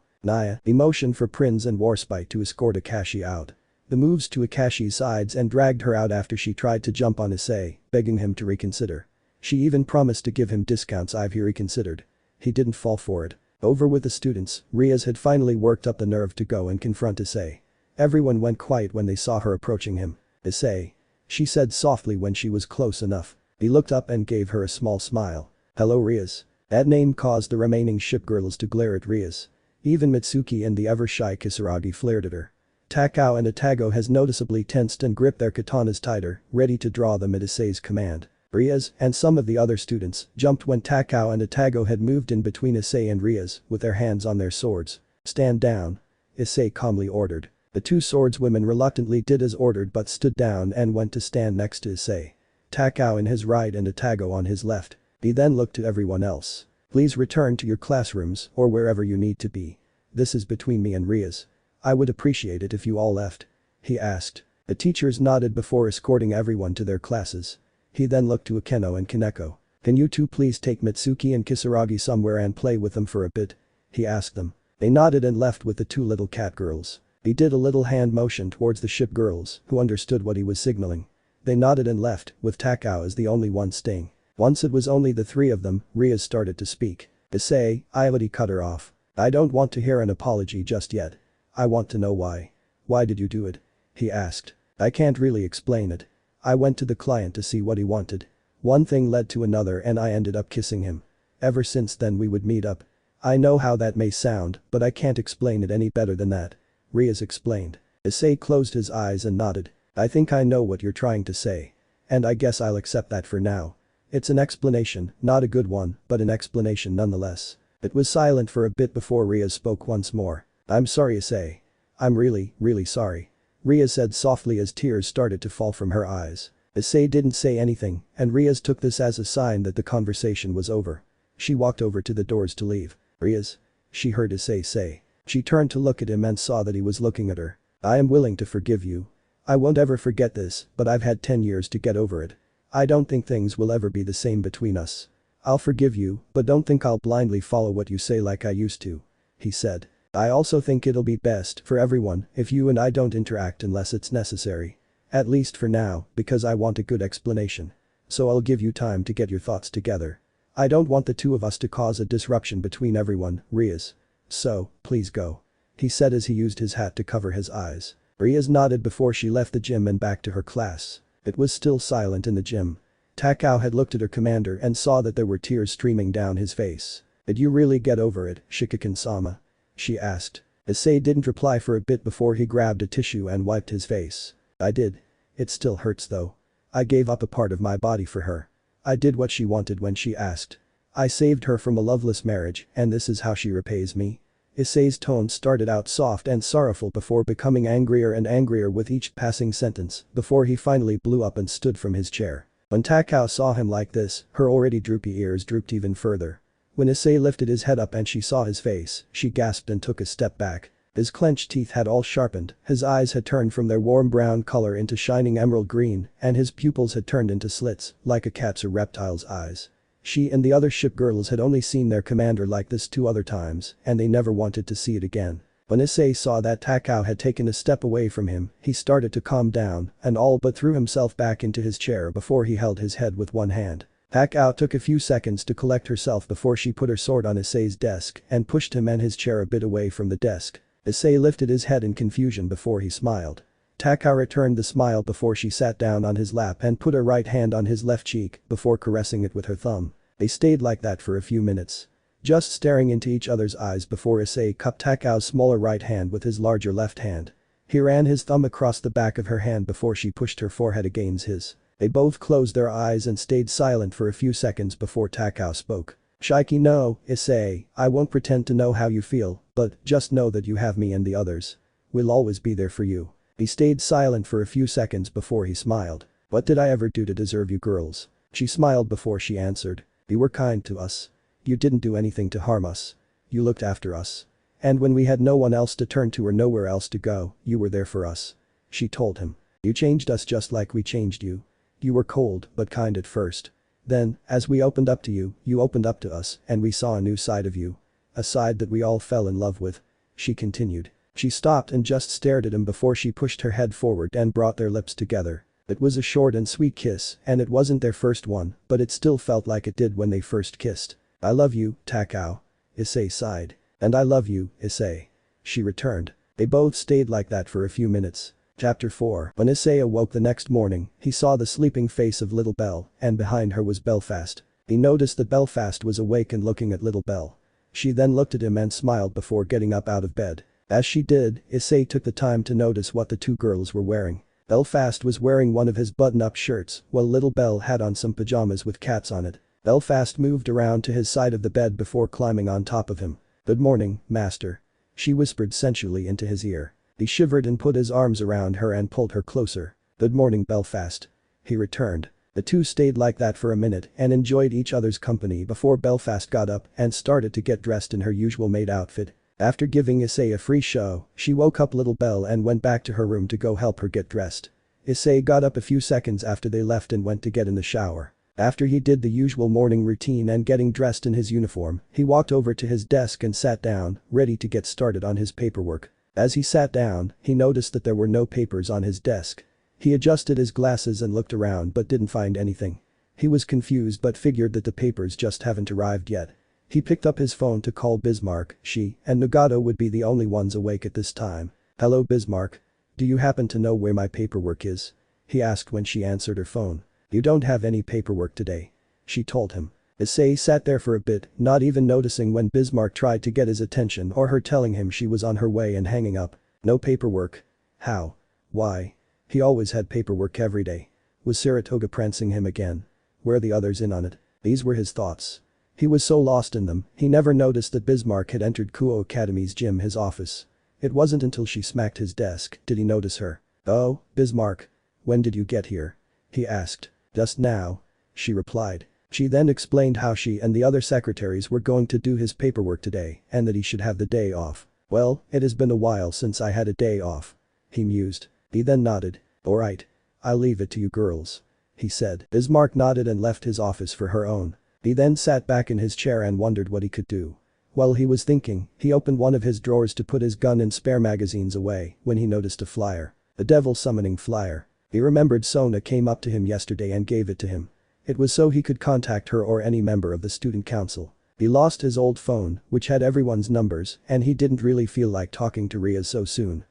He motioned for Prince and Warspite to escort Akashi out. They moved to Akashi's sides and dragged her out after she tried to jump on Issei, begging him to reconsider. She even promised to give him discounts if he reconsidered. He didn't fall for it. Over with the students, Riaz had finally worked up the nerve to go and confront Issei. Everyone went quiet when they saw her approaching him. Issei. She said softly when she was close enough. He looked up and gave her a small smile. Hello, Riaz. That name caused the remaining shipgirls to glare at Riaz. Even Mitsuki and the ever-shy Kisaragi flared at her. Takao and Atago has noticeably tensed and gripped their katanas tighter, ready to draw them at Issei's command. Riaz and some of the other students jumped when Takao and Atago had moved in between Issei and Riaz with their hands on their swords. Stand down. Issei calmly ordered. The two swordswomen reluctantly did as ordered but stood down and went to stand next to Issei. Takao on his right and Atago on his left. He then looked to everyone else. Please return to your classrooms or wherever you need to be. This is between me and Riaz. I would appreciate it if you all left. He asked. The teachers nodded before escorting everyone to their classes. He then looked to Akeno and Kaneko. Can you two please take Mitsuki and Kisaragi somewhere and play with them for a bit? He asked them. They nodded and left with the two little cat girls. He did a little hand motion towards the ship girls, who understood what he was signaling. They nodded and left, with Takao as the only one staying. Once it was only the three of them, Riaz started to speak. Issei, he cut her off. I don't want to hear an apology just yet. I want to know why. Why did you do it? He asked. I can't really explain it. I went to the client to see what he wanted. One thing led to another and I ended up kissing him. Ever since then we would meet up. I know how that may sound, but I can't explain it any better than that. Riaz explained. Issei closed his eyes and nodded. I think I know what you're trying to say. And I guess I'll accept that for now. It's an explanation, not a good one, but an explanation nonetheless. It was silent for a bit before Riaz spoke once more. I'm sorry, Issei. I'm really sorry. Riaz said softly as tears started to fall from her eyes. Issei didn't say anything, and Riaz took this as a sign that the conversation was over. She walked over to the doors to leave. Riaz? She heard Issei say. She turned to look at him and saw that he was looking at her. I am willing to forgive you. I won't ever forget this, but I've had 10 years to get over it. I don't think things will ever be the same between us. I'll forgive you, but don't think I'll blindly follow what you say like I used to. He said. I also think it'll be best for everyone if you and I don't interact unless it's necessary. At least for now, because I want a good explanation. So I'll give you time to get your thoughts together. I don't want the two of us to cause a disruption between everyone, Riaz. So, please go. He said as he used his hat to cover his eyes. Riaz nodded before she left the gym and back to her class. It was still silent in the gym. Takao had looked at her commander and saw that there were tears streaming down his face. Did you really get over it, Shikakin-sama? She asked. Issei didn't reply for a bit before he grabbed a tissue and wiped his face. I did. It still hurts though. I gave up a part of my body for her. I did what she wanted when she asked. I saved her from a loveless marriage and this is how she repays me. Issei's tone started out soft and sorrowful before becoming angrier and angrier with each passing sentence before he finally blew up and stood from his chair. When Takao saw him like this, her already droopy ears drooped even further. When Issei lifted his head up and she saw his face, she gasped and took a step back. His clenched teeth had all sharpened, his eyes had turned from their warm brown color into shining emerald green, and his pupils had turned into slits, like a cat's or reptile's eyes. She and the other shipgirls had only seen their commander like this 2 other times, and they never wanted to see it again. When Issei saw that Takao had taken a step away from him, he started to calm down and all but threw himself back into his chair before he held his head with one hand. Takao took a few seconds to collect herself before she put her sword on Issei's desk and pushed him and his chair a bit away from the desk. Issei lifted his head in confusion before he smiled. Takao returned the smile before she sat down on his lap and put her right hand on his left cheek before caressing it with her thumb. They stayed like that for a few minutes. Just staring into each other's eyes before Issei cupped Takao's smaller right hand with his larger left hand. He ran his thumb across the back of her hand before she pushed her forehead against his. They both closed their eyes and stayed silent for a few seconds before Takao spoke. "Shiki no, Issei, I won't pretend to know how you feel, but just know that you have me and the others. We'll always be there for you." He stayed silent for a few seconds before he smiled. "What did I ever do to deserve you girls?" She smiled before she answered. "You were kind to us. You didn't do anything to harm us. You looked after us. And when we had no one else to turn to or nowhere else to go, you were there for us." She told him. "You changed us just like we changed you. You were cold but kind at first. Then, as we opened up to you, you opened up to us and we saw a new side of you. A side that we all fell in love with." She continued. She stopped and just stared at him before she pushed her head forward and brought their lips together. It was a short and sweet kiss and it wasn't their first one, but it still felt like it did when they first kissed. "I love you, Takao." Issei sighed. "And I love you, Issei." She returned. They both stayed like that for a few minutes. Chapter 4. When Issei awoke the next morning, he saw the sleeping face of Little Belle, and behind her was Belfast. He noticed that Belfast was awake and looking at Little Belle. She then looked at him and smiled before getting up out of bed. As she did, Issei took the time to notice what the two girls were wearing. Belfast was wearing one of his button-up shirts, while Little Belle had on some pajamas with cats on it. Belfast moved around to his side of the bed before climbing on top of him. "Good morning, master," she whispered sensually into his ear. He shivered and put his arms around her and pulled her closer. "Good morning, Belfast." He returned. The two stayed like that for a minute and enjoyed each other's company before Belfast got up and started to get dressed in her usual maid outfit. After giving Issei a free show, she woke up Little Belle and went back to her room to go help her get dressed. Issei got up a few seconds after they left and went to get in the shower. After he did the usual morning routine and getting dressed in his uniform, he walked over to his desk and sat down, ready to get started on his paperwork. As he sat down, he noticed that there were no papers on his desk. He adjusted his glasses and looked around but didn't find anything. He was confused but figured that the papers just haven't arrived yet. He picked up his phone to call Bismarck. She and Nagato would be the only ones awake at this time. "Hello Bismarck. Do you happen to know where my paperwork is?" he asked when she answered her phone. "You don't have any paperwork today," she told him. Issei sat there for a bit, not even noticing when Bismarck tried to get his attention or her telling him she was on her way and hanging up. "No paperwork? How? Why? He always had paperwork every day." Was Saratoga prancing him again? Were the others in on it? These were his thoughts. He was so lost in them, he never noticed that Bismarck had entered Kuo Academy's gym, his office. It wasn't until she smacked his desk did he notice her. "Oh, Bismarck. When did you get here?" he asked. "Just now," she replied. She then explained how she and the other secretaries were going to do his paperwork today and that he should have the day off. "Well, it has been a while since I had a day off," he mused. He then nodded. "Alright. I'll leave it to you girls," he said. Bismarck nodded and left his office for her own. He then sat back in his chair and wondered what he could do. While he was thinking, he opened one of his drawers to put his gun and spare magazines away when he noticed a flyer. A devil summoning flyer. He remembered Sona came up to him yesterday and gave it to him. It was so he could contact her or any member of the student council. He lost his old phone, which had everyone's numbers, and he didn't really feel like talking to Ria so soon.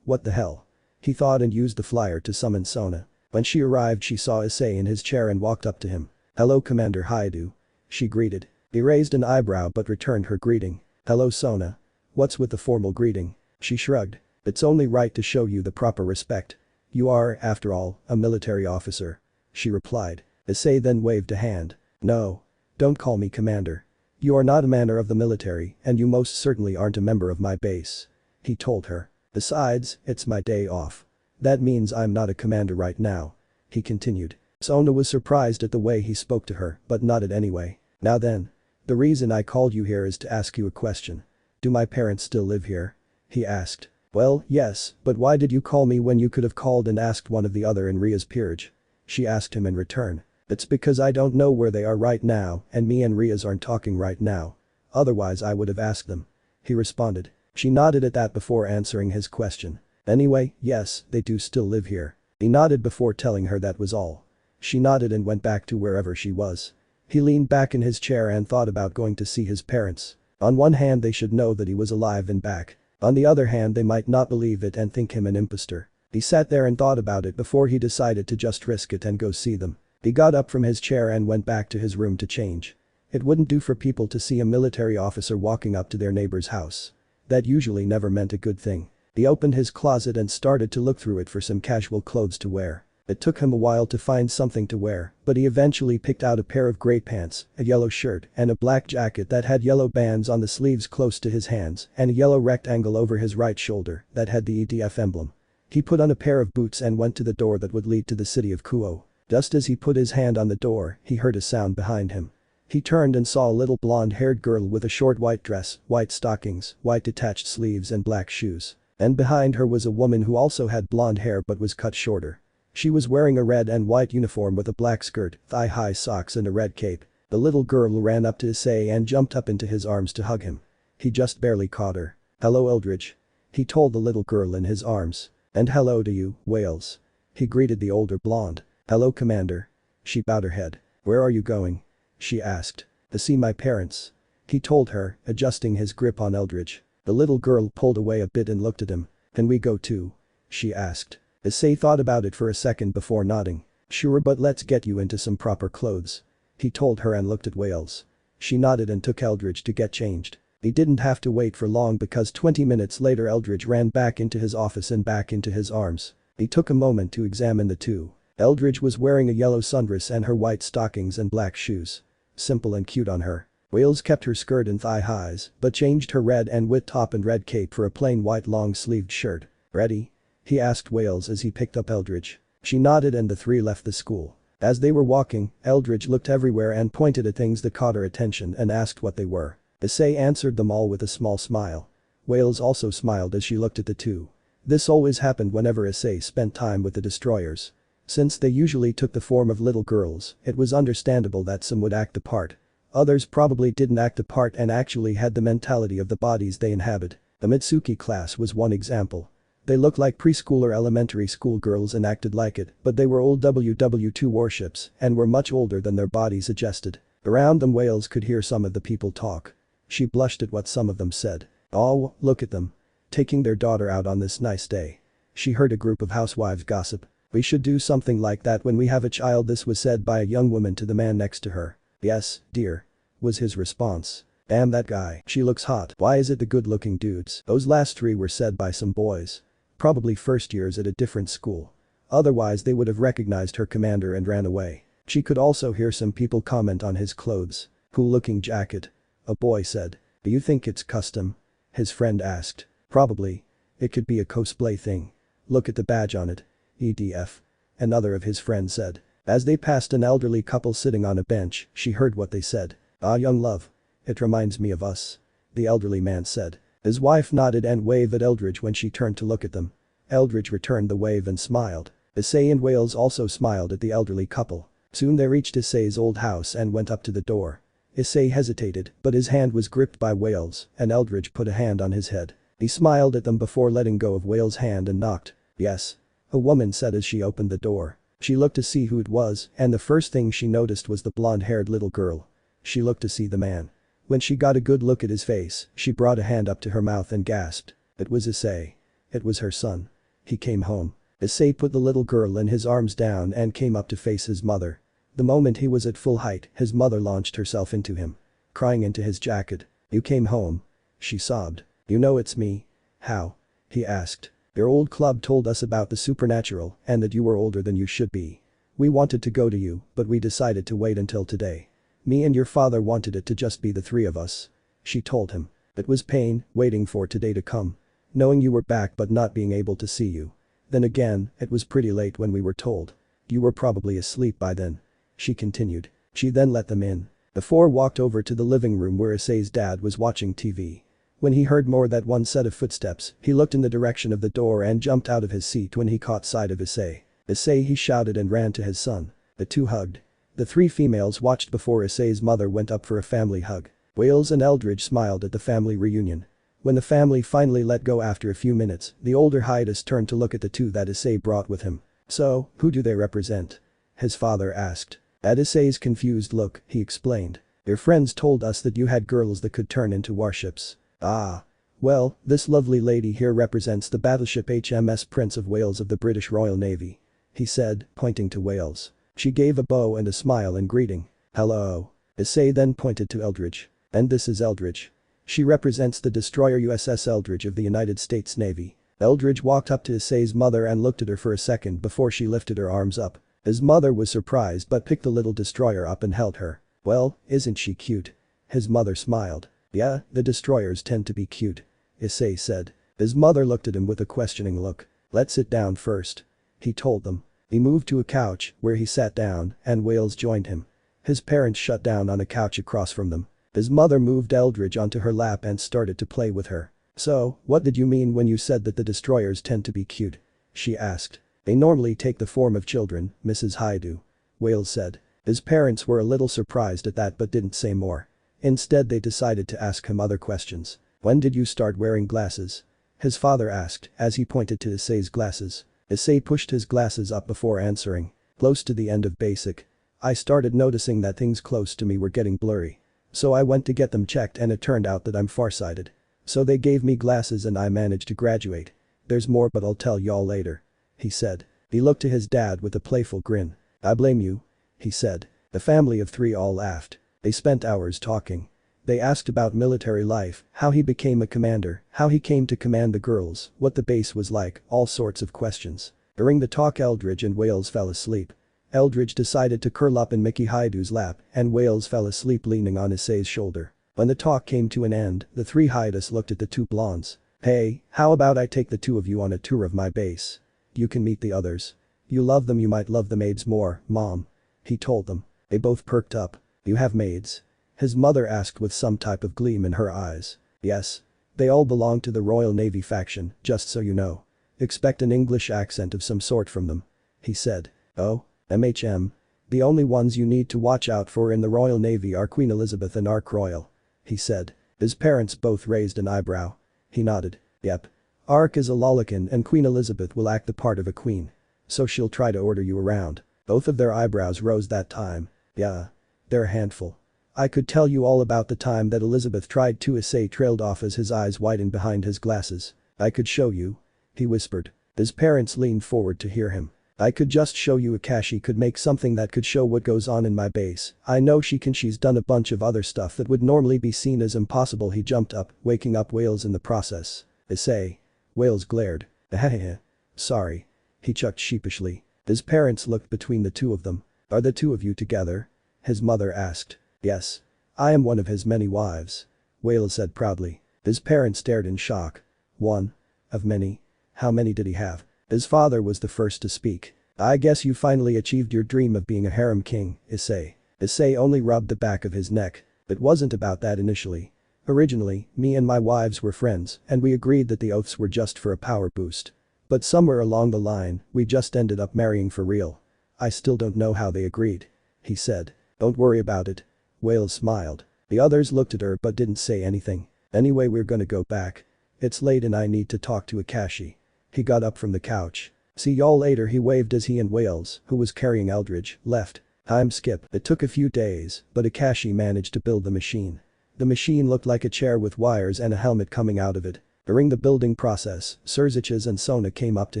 What the hell? He thought and used the flyer to summon Sona. When she arrived she saw Issei in his chair and walked up to him. "Hello Commander Hyoudou," she greeted. He raised an eyebrow but returned her greeting. "Hello Sona. What's with the formal greeting?" She shrugged. "It's only right to show you the proper respect. You are, after all, a military officer," she replied. Issei then waved a hand. "No. Don't call me commander. You are not a member of the military and you most certainly aren't a member of my base," he told her. "Besides, it's my day off. That means I'm not a commander right now," he continued. Sona was surprised at the way he spoke to her but nodded anyway. "Now then. The reason I called you here is to ask you a question. Do my parents still live here?" he asked. "Well, yes, but why did you call me when you could have called and asked one of the other in Ria's peerage?" she asked him in return. "It's because I don't know where they are right now and me and Ria's aren't talking right now. Otherwise I would have asked them," he responded. She nodded at that before answering his question. "Anyway, yes, they do still live here." He nodded before telling her that was all. She nodded and went back to wherever she was. He leaned back in his chair and thought about going to see his parents. On one hand they should know that he was alive and back. On the other hand they might not believe it and think him an imposter. He sat there and thought about it before he decided to just risk it and go see them. He got up from his chair and went back to his room to change. It wouldn't do for people to see a military officer walking up to their neighbor's house. That usually never meant a good thing. He opened his closet and started to look through it for some casual clothes to wear. It took him a while to find something to wear, but he eventually picked out a pair of gray pants, a yellow shirt, and a black jacket that had yellow bands on the sleeves close to his hands and a yellow rectangle over his right shoulder that had the ETF emblem. He put on a pair of boots and went to the door that would lead to the city of Kuo. Just as he put his hand on the door, he heard a sound behind him. He turned and saw a little blonde-haired girl with a short white dress, white stockings, white detached sleeves and black shoes. And behind her was a woman who also had blonde hair but was cut shorter. She was wearing a red and white uniform with a black skirt, thigh-high socks and a red cape. The little girl ran up to Issei and jumped up into his arms to hug him. He just barely caught her. "Hello, Eldridge," he told the little girl in his arms. "And hello to you, Wales," he greeted the older blonde. "Hello, Commander." She bowed her head. "Where are you going?" she asked. "To see my parents," he told her, adjusting his grip on Eldridge. The little girl pulled away a bit and looked at him. "Can we go too?" she asked. Issei thought about it for a second before nodding. "Sure, but let's get you into some proper clothes," he told her and looked at Wales. She nodded and took Eldridge to get changed. He didn't have to wait for long because 20 minutes later Eldridge ran back into his office and back into his arms. He took a moment to examine the two. Eldridge was wearing a yellow sundress and her white stockings and black shoes. Simple and cute on her. Wales kept her skirt and thigh highs, but changed her red and white top and red cape for a plain white long-sleeved shirt. "Ready?" he asked Wales as he picked up Eldridge. She nodded and the three left the school. As they were walking, Eldridge looked everywhere and pointed at things that caught her attention and asked what they were. Issei answered them all with a small smile. Wales also smiled as she looked at the two. This always happened whenever Issei spent time with the destroyers. Since they usually took the form of little girls, it was understandable that some would act the part. Others probably didn't act the part and actually had the mentality of the bodies they inhabit. The Mitsuki class was one example. They looked like preschool or elementary school girls and acted like it, but they were old WW2 warships and were much older than their bodies suggested. Around them Wales could hear some of the people talk. She blushed at what some of them said. "Oh, look at them. Taking their daughter out on this nice day." She heard a group of housewives gossip. "We should do something like that when we have a child," this was said by a young woman to the man next to her. "Yes, dear," was his response. "Damn that guy, she looks hot. Why is it the good-looking dudes?" Those last three were said by some boys. Probably first years at a different school. Otherwise they would have recognized her commander and ran away. She could also hear some people comment on his clothes. "Cool-looking jacket," a boy said. "Do you think it's custom?" his friend asked. "Probably. It could be a cosplay thing. Look at the badge on it. EDF," another of his friends said. As they passed an elderly couple sitting on a bench, she heard what they said. "Ah, young love. It reminds me of us," the elderly man said. His wife nodded and waved at Eldridge when she turned to look at them. Eldridge returned the wave and smiled. Issei and Wales also smiled at the elderly couple. Soon they reached Issei's old house and went up to the door. Issei hesitated, but his hand was gripped by Wales, and Eldridge put a hand on his head. He smiled at them before letting go of Wales' hand and knocked. "Yes," a woman said as she opened the door. She looked to see who it was, and the first thing she noticed was the blonde-haired little girl. She looked to see the man. When she got a good look at his face, she brought a hand up to her mouth and gasped. It was Issei. It was her son. He came home. Issei put the little girl in his arms down and came up to face his mother. The moment he was at full height, his mother launched herself into him. Crying into his jacket. "You came home," she sobbed. "You know it's me." "How?" he asked. "Your old club told us about the supernatural and that you were older than you should be. We wanted to go to you, but we decided to wait until today. Me and your father wanted it to just be the three of us," she told him. "It was pain, waiting for today to come. Knowing you were back but not being able to see you. Then again, it was pretty late when we were told. You were probably asleep by then," she continued. She then let them in. The four walked over to the living room where Issei's dad was watching TV. When he heard more than one set of footsteps, he looked in the direction of the door and jumped out of his seat when he caught sight of Issei. "Issei," he shouted and ran to his son. The two hugged. The three females watched before Issei's mother went up for a family hug. Wales and Eldridge smiled at the family reunion. When the family finally let go after a few minutes, the older Hiatus turned to look at the two that Issei brought with him. "So, who do they represent?" his father asked. At Issei's confused look, he explained. "Your friends told us that you had girls that could turn into warships." "Ah. Well, this lovely lady here represents the battleship HMS Prince of Wales of the British Royal Navy," he said, pointing to Wales. She gave a bow and a smile in greeting. "Hello." Issei then pointed to Eldridge. "And this is Eldridge. She represents the destroyer USS Eldridge of the United States Navy." Eldridge walked up to Issei's mother and looked at her for a second before she lifted her arms up. His mother was surprised but picked the little destroyer up and held her. "Well, isn't she cute?" His mother smiled. "Yeah, the destroyers tend to be cute," Issei said. His mother looked at him with a questioning look. "Let's sit down first," he told them. He moved to a couch where he sat down and Wales joined him. His parents sat down on a couch across from them. His mother moved Eldridge onto her lap and started to play with her. "So, what did you mean when you said that the destroyers tend to be cute?" she asked. "They normally take the form of children, Mrs. Hyoudou," Wales said. His parents were a little surprised at that but didn't say more. Instead they decided to ask him other questions. "When did you start wearing glasses?" his father asked as he pointed to Issei's glasses. Issei pushed his glasses up before answering. "Close to the end of basic. I started noticing that things close to me were getting blurry. So I went to get them checked and it turned out that I'm farsighted. So they gave me glasses and I managed to graduate. There's more but I'll tell y'all later," he said. He looked to his dad with a playful grin. "I blame you," he said. The family of three all laughed. They spent hours talking. They asked about military life, how he became a commander, how he came to command the girls, what the base was like, all sorts of questions. During the talk Eldridge and Wales fell asleep. Eldridge decided to curl up in Mickey Hydo's lap and Wales fell asleep leaning on Issei's shoulder. When the talk came to an end, the three Hydus looked at the two blondes. "Hey, how about I take the two of you on a tour of my base? You can meet the others. You love them, you might love the maids more, Mom," he told them. They both perked up. "You have maids?" his mother asked with some type of gleam in her eyes. "Yes. They all belong to the Royal Navy faction, just so you know. Expect an English accent of some sort from them," he said. "Oh? MHM. The only ones you need to watch out for in the Royal Navy are Queen Elizabeth and Ark Royal," he said. His parents both raised an eyebrow. He nodded. "Yep. Ark is a lolicon and Queen Elizabeth will act the part of a queen. So she'll try to order you around." Both of their eyebrows rose that time. "Yeah. They're a handful. I could tell you all about the time that Elizabeth tried to." Issei trailed off as his eyes widened behind his glasses. "I could show you," he whispered. His parents leaned forward to hear him. "I could just show you. Akashi could make something that could show what goes on in my base. I know she can. She's done a bunch of other stuff that would normally be seen as impossible." He jumped up, waking up Wales in the process. "Issei." Wales glared. "Ahehe. Sorry." He chucked sheepishly. His parents looked between the two of them. "Are the two of you together?" his mother asked. "Yes. I am one of his many wives," Wales said proudly. His parents stared in shock. "One? Of many? How many did he have?" His father was the first to speak. "I guess you finally achieved your dream of being a harem king, Issei." Issei only rubbed the back of his neck. "It wasn't about that initially. Originally, me and my wives were friends and we agreed that the oaths were just for a power boost. But somewhere along the line, we just ended up marrying for real. I still don't know how they agreed," he said. "Don't worry about it." Wales smiled. The others looked at her but didn't say anything. "Anyway, we're gonna go back. It's late and I need to talk to Akashi." He got up from the couch. "See y'all later." He waved as he and Wales, who was carrying Eldridge, left. Time skip. It took a few days, but Akashi managed to build the machine. The machine looked like a chair with wires and a helmet coming out of it. During the building process, Surziches and Sona came up to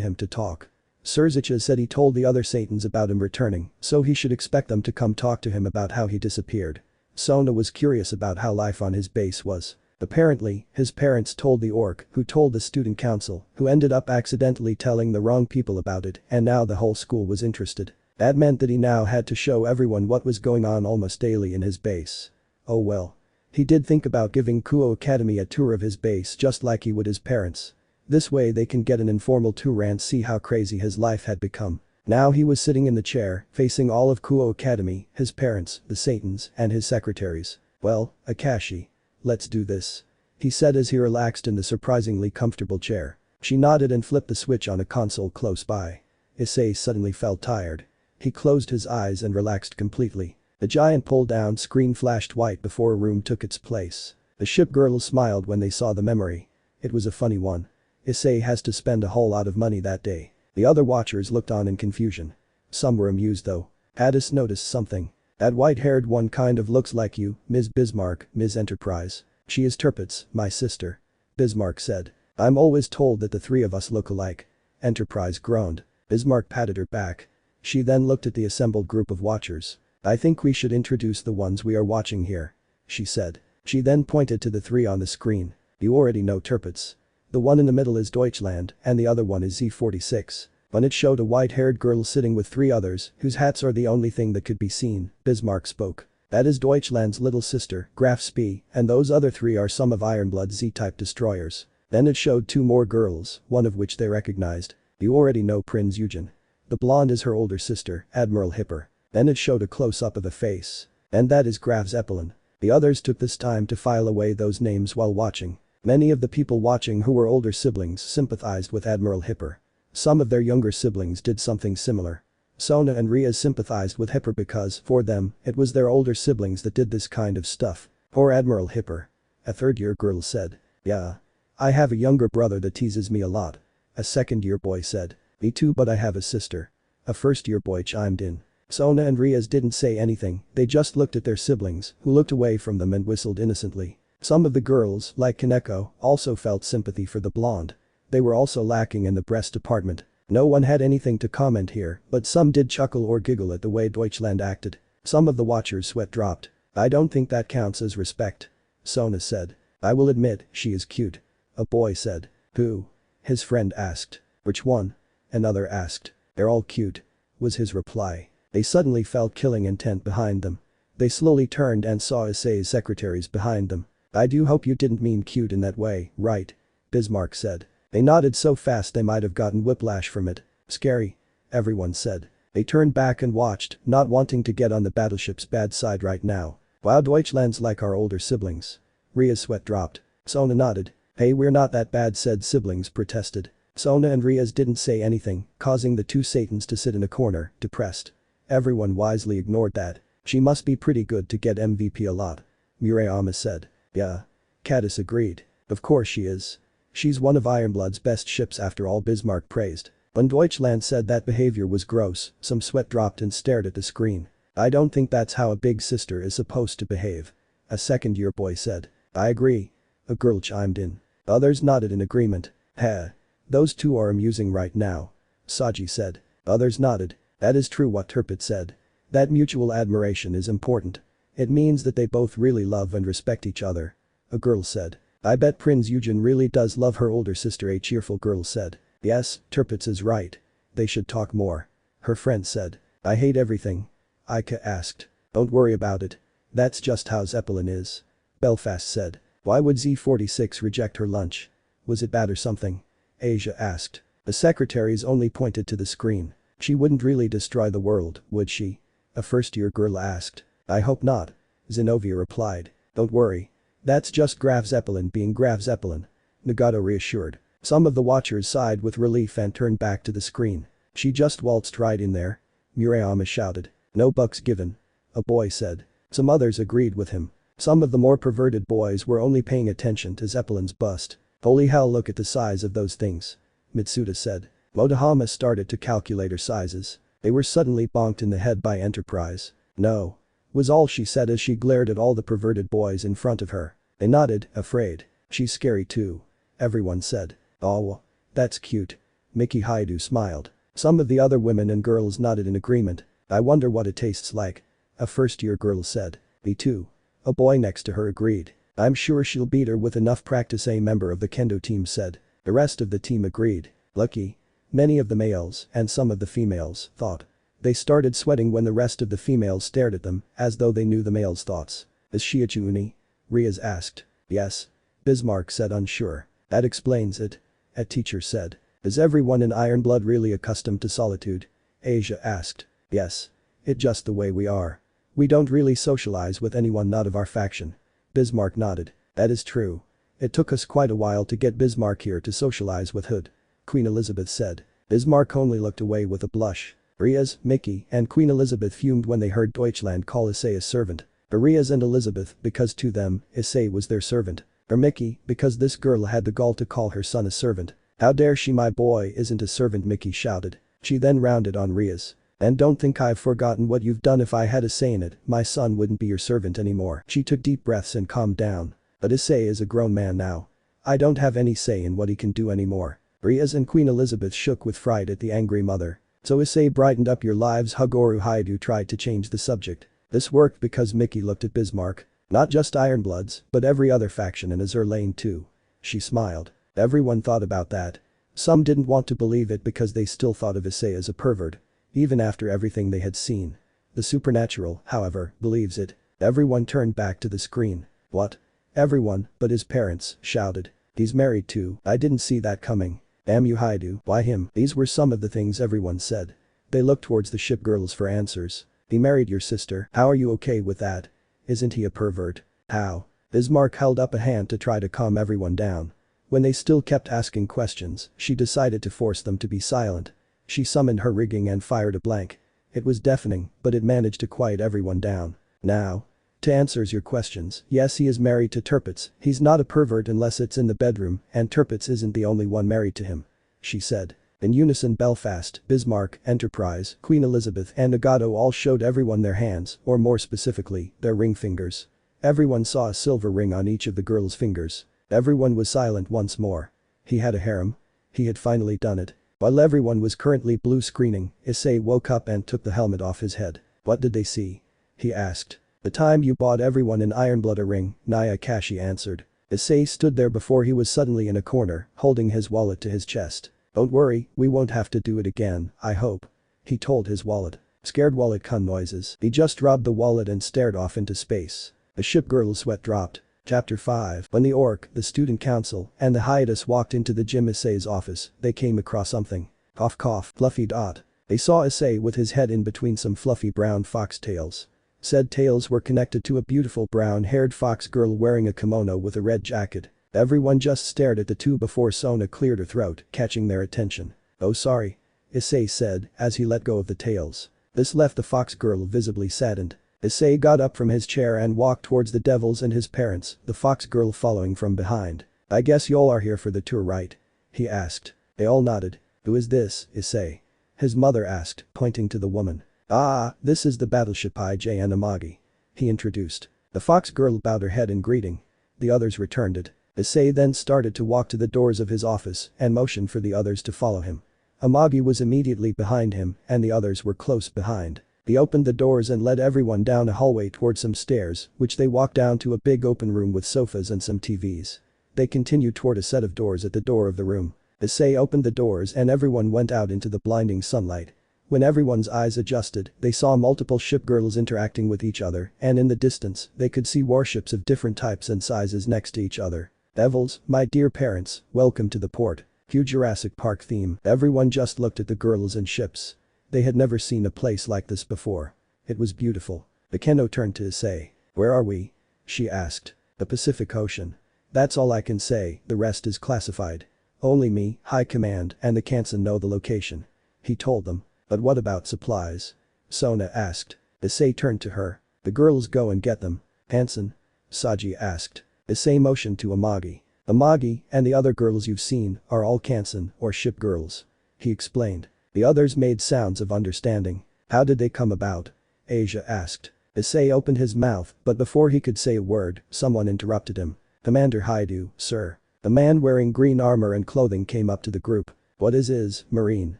him to talk. Surziches said he told the other Satans about him returning, so he should expect them to come talk to him about how he disappeared. Sona was curious about how life on his base was. Apparently, his parents told the orc, who told the student council, who ended up accidentally telling the wrong people about it, and now the whole school was interested. That meant that he now had to show everyone what was going on almost daily in his base. Oh well. He did think about giving Kuo Academy a tour of his base just like he would his parents. This way they can get an informal tour and see how crazy his life had become. Now he was sitting in the chair, facing all of Kuo Academy, his parents, the Satans, and his secretaries. "Well, Akashi. Let's do this," he said as he relaxed in the surprisingly comfortable chair. She nodded and flipped the switch on a console close by. Issei suddenly felt tired. He closed his eyes and relaxed completely. The giant pull-down screen flashed white before a room took its place. The ship girls smiled when they saw the memory. It was a funny one. Issei has to spend a whole lot of money that day. The other watchers looked on in confusion. Some were amused though. Addis noticed something. "That white-haired one kind of looks like you, Ms. Bismarck, Ms. Enterprise. She is Turpitz, my sister," Bismarck said. I'm always told that the three of us look alike. Enterprise groaned. Bismarck patted her back. She then looked at the assembled group of watchers. I think we should introduce the ones we are watching here. She said. She then pointed to the three on the screen. You already know Tirpitz. The one in the middle is Deutschland and the other one is Z46. When it showed a white-haired girl sitting with three others whose hats are the only thing that could be seen, Bismarck spoke. That is Deutschland's little sister, Graf Spee, and those other three are some of Ironblood's Z-type destroyers. Then it showed two more girls, one of which they recognized. You already know Prinz Eugen. The blonde is her older sister, Admiral Hipper. Then it showed a close-up of the face. And that is Graf Zeppelin. The others took this time to file away those names while watching. Many of the people watching who were older siblings sympathized with Admiral Hipper. Some of their younger siblings did something similar. Sona and Riaz sympathized with Hipper because, for them, it was their older siblings that did this kind of stuff. Poor Admiral Hipper. A third-year girl said. Yeah. I have a younger brother that teases me a lot. A second-year boy said. Me too, but I have a sister. A first-year boy chimed in. Sona and Riaz didn't say anything, they just looked at their siblings, who looked away from them and whistled innocently. Some of the girls, like Kaneko, also felt sympathy for the blonde. They were also lacking in the breast department. No one had anything to comment here, but some did chuckle or giggle at the way Deutschland acted. Some of the watchers' sweat dropped. I don't think that counts as respect. Sona said. I will admit, she is cute. A boy said. Who? His friend asked. Which one? Another asked. They're all cute. Was his reply. They suddenly felt killing intent behind them. They slowly turned and saw Issei's secretaries behind them. I do hope you didn't mean cute in that way, right? Bismarck said. They nodded so fast they might have gotten whiplash from it. Scary. Everyone said. They turned back and watched, not wanting to get on the battleship's bad side right now. Wow, Deutschland's like our older siblings. Ria's sweat dropped. Sona nodded. Hey, we're not that bad, said siblings protested. Sona and Riaz didn't say anything, causing the two Satans to sit in a corner, depressed. Everyone wisely ignored that. She must be pretty good to get MVP a lot. Murayama said. Yeah. Caddis agreed. Of course she is. She's one of Ironblood's best ships after all, Bismarck praised. When Deutschland said that behavior was gross, some sweat dropped and stared at the screen. I don't think that's how a big sister is supposed to behave. A second-year boy said. I agree. A girl chimed in. Others nodded in agreement. Heh. Those two are amusing right now. Saji said. Others nodded. That is true what Tirpitz said. That mutual admiration is important. It means that they both really love and respect each other. A girl said. I bet Prinz Eugen really does love her older sister, a cheerful girl said. Yes, Tirpitz is right. They should talk more. Her friend said. I hate everything. Aika asked. Don't worry about it. That's just how Zeppelin is. Belfast said. Why would Z46 reject her lunch? Was it bad or something? Asia asked. The secretaries only pointed to the screen. She wouldn't really destroy the world, would she? A first-year girl asked. I hope not. Zenobia replied. Don't worry. That's just Graf Zeppelin being Graf Zeppelin. Nagato reassured. Some of the watchers sighed with relief and turned back to the screen. She just waltzed right in there. Murayama shouted. No bucks given. A boy said. Some others agreed with him. Some of the more perverted boys were only paying attention to Zeppelin's bust. Holy hell, look at the size of those things. Mitsuda said. Motohama started to calculate her sizes. They were suddenly bonked in the head by Enterprise. No. Was all she said as she glared at all the perverted boys in front of her. They nodded, afraid. She's scary too. Everyone said. Oh. That's cute. Issei Hyoudou smiled. Some of the other women and girls nodded in agreement. I wonder what it tastes like. A first-year girl said. Me too. A boy next to her agreed. I'm sure she'll beat her with enough practice, a member of the kendo team said. The rest of the team agreed. Lucky. Many of the males, and some of the females, thought. They started sweating when the rest of the females stared at them, as though they knew the males' thoughts. Is she a Chuni? Riaz asked. Yes. Bismarck said, unsure. That explains it. A teacher said. Is everyone in Ironblood really accustomed to solitude? Asia asked. Yes. It's just the way we are. We don't really socialize with anyone not of our faction. Bismarck nodded. That is true. It took us quite a while to get Bismarck here to socialize with Hood. Queen Elizabeth said. Bismarck only looked away with a blush. Riaz, Mickey, and Queen Elizabeth fumed when they heard Deutschland call Issei a servant. Riaz and Elizabeth because to them, Issei was their servant. Or Mickey because this girl had the gall to call her son a servant. How dare she, my boy isn't a servant, Mickey shouted. She then rounded on Riaz. And don't think I've forgotten what you've done. If I had a say in it, my son wouldn't be your servant anymore. She took deep breaths and calmed down. But Issei is a grown man now. I don't have any say in what he can do anymore. Riaz and Queen Elizabeth shook with fright at the angry mother. So Issei brightened up your lives. Issei Hyoudou tried to change the subject. This worked because Mickey looked at Bismarck. Not just Ironbloods, but every other faction in Azur Lane too. She smiled. Everyone thought about that. Some didn't want to believe it because they still thought of Issei as a pervert. Even after everything they had seen. The supernatural, however, believes it. Everyone turned back to the screen. What? Everyone, but his parents, shouted. He's married too. I didn't see that coming. Damn you Hyoudou, why him? These were some of the things everyone said. They looked towards the ship girls for answers. He married your sister. How are you okay with that? Isn't he a pervert? How? Bismarck held up a hand to try to calm everyone down. When they still kept asking questions, she decided to force them to be silent. She summoned her rigging and fired a blank. It was deafening, but it managed to quiet everyone down. Now. To answer your questions, yes, he is married to Tirpitz. He's not a pervert unless it's in the bedroom, and Tirpitz isn't the only one married to him. She said. In unison Belfast, Bismarck, Enterprise, Queen Elizabeth and Nagato all showed everyone their hands, or more specifically, their ring fingers. Everyone saw a silver ring on each of the girls' fingers. Everyone was silent once more. He had a harem. He had finally done it. While everyone was currently blue screening, Issei woke up and took the helmet off his head. What did they see? He asked. The time you bought everyone in Ironblood a ring, Naya Kashi answered. Issei stood there before he was suddenly in a corner, holding his wallet to his chest. Don't worry, we won't have to do it again, I hope. He told his wallet. Scared wallet con noises. He just dropped the wallet and stared off into space. The ship girl's sweat dropped. Chapter 5. When the orc, the student council, and the hiatus walked into the gym Issei's office, they came across something. Cough cough, fluffy dot. They saw Issei with his head in between some fluffy brown fox tails. Said tails were connected to a beautiful brown-haired fox girl wearing a kimono with a red jacket. Everyone just stared at the two before Sona cleared her throat, catching their attention. Oh sorry. Issei said, as he let go of the tails. This left the fox girl visibly saddened. Issei got up from his chair and walked towards the devils and his parents, the fox girl following from behind. I guess y'all are here for the tour, right? He asked. They all nodded. Who is this, Issei? His mother asked, pointing to the woman. Ah, this is the battleship IJN Amagi. He introduced. The fox girl bowed her head in greeting. The others returned it. Issei then started to walk to the doors of his office and motioned for the others to follow him. Amagi was immediately behind him and the others were close behind. He opened the doors and led everyone down a hallway towards some stairs, which they walked down to a big open room with sofas and some TVs. They continued toward a set of doors at the door of the room. Issei opened the doors and everyone went out into the blinding sunlight. When everyone's eyes adjusted, they saw multiple ship girls interacting with each other, and in the distance, they could see warships of different types and sizes next to each other. Devils, my dear parents, welcome to the port. Cue Jurassic Park theme. Everyone just looked at the girls and ships. They had never seen a place like this before. It was beautiful. The Keno turned to Issei. Where are we? She asked. The Pacific Ocean. That's all I can say, the rest is classified. Only me, High Command, and the Kansan know the location. He told them. But what about supplies? Sona asked. Issei turned to her. The girls go and get them. Hansen? Saji asked. Issei motioned to Amagi. Amagi and the other girls you've seen are all Kansan or ship girls. He explained. The others made sounds of understanding. How did they come about? Asia asked. Issei opened his mouth, but before he could say a word, someone interrupted him. Commander Hyoudou, sir. The man wearing green armor and clothing came up to the group. What is Marine?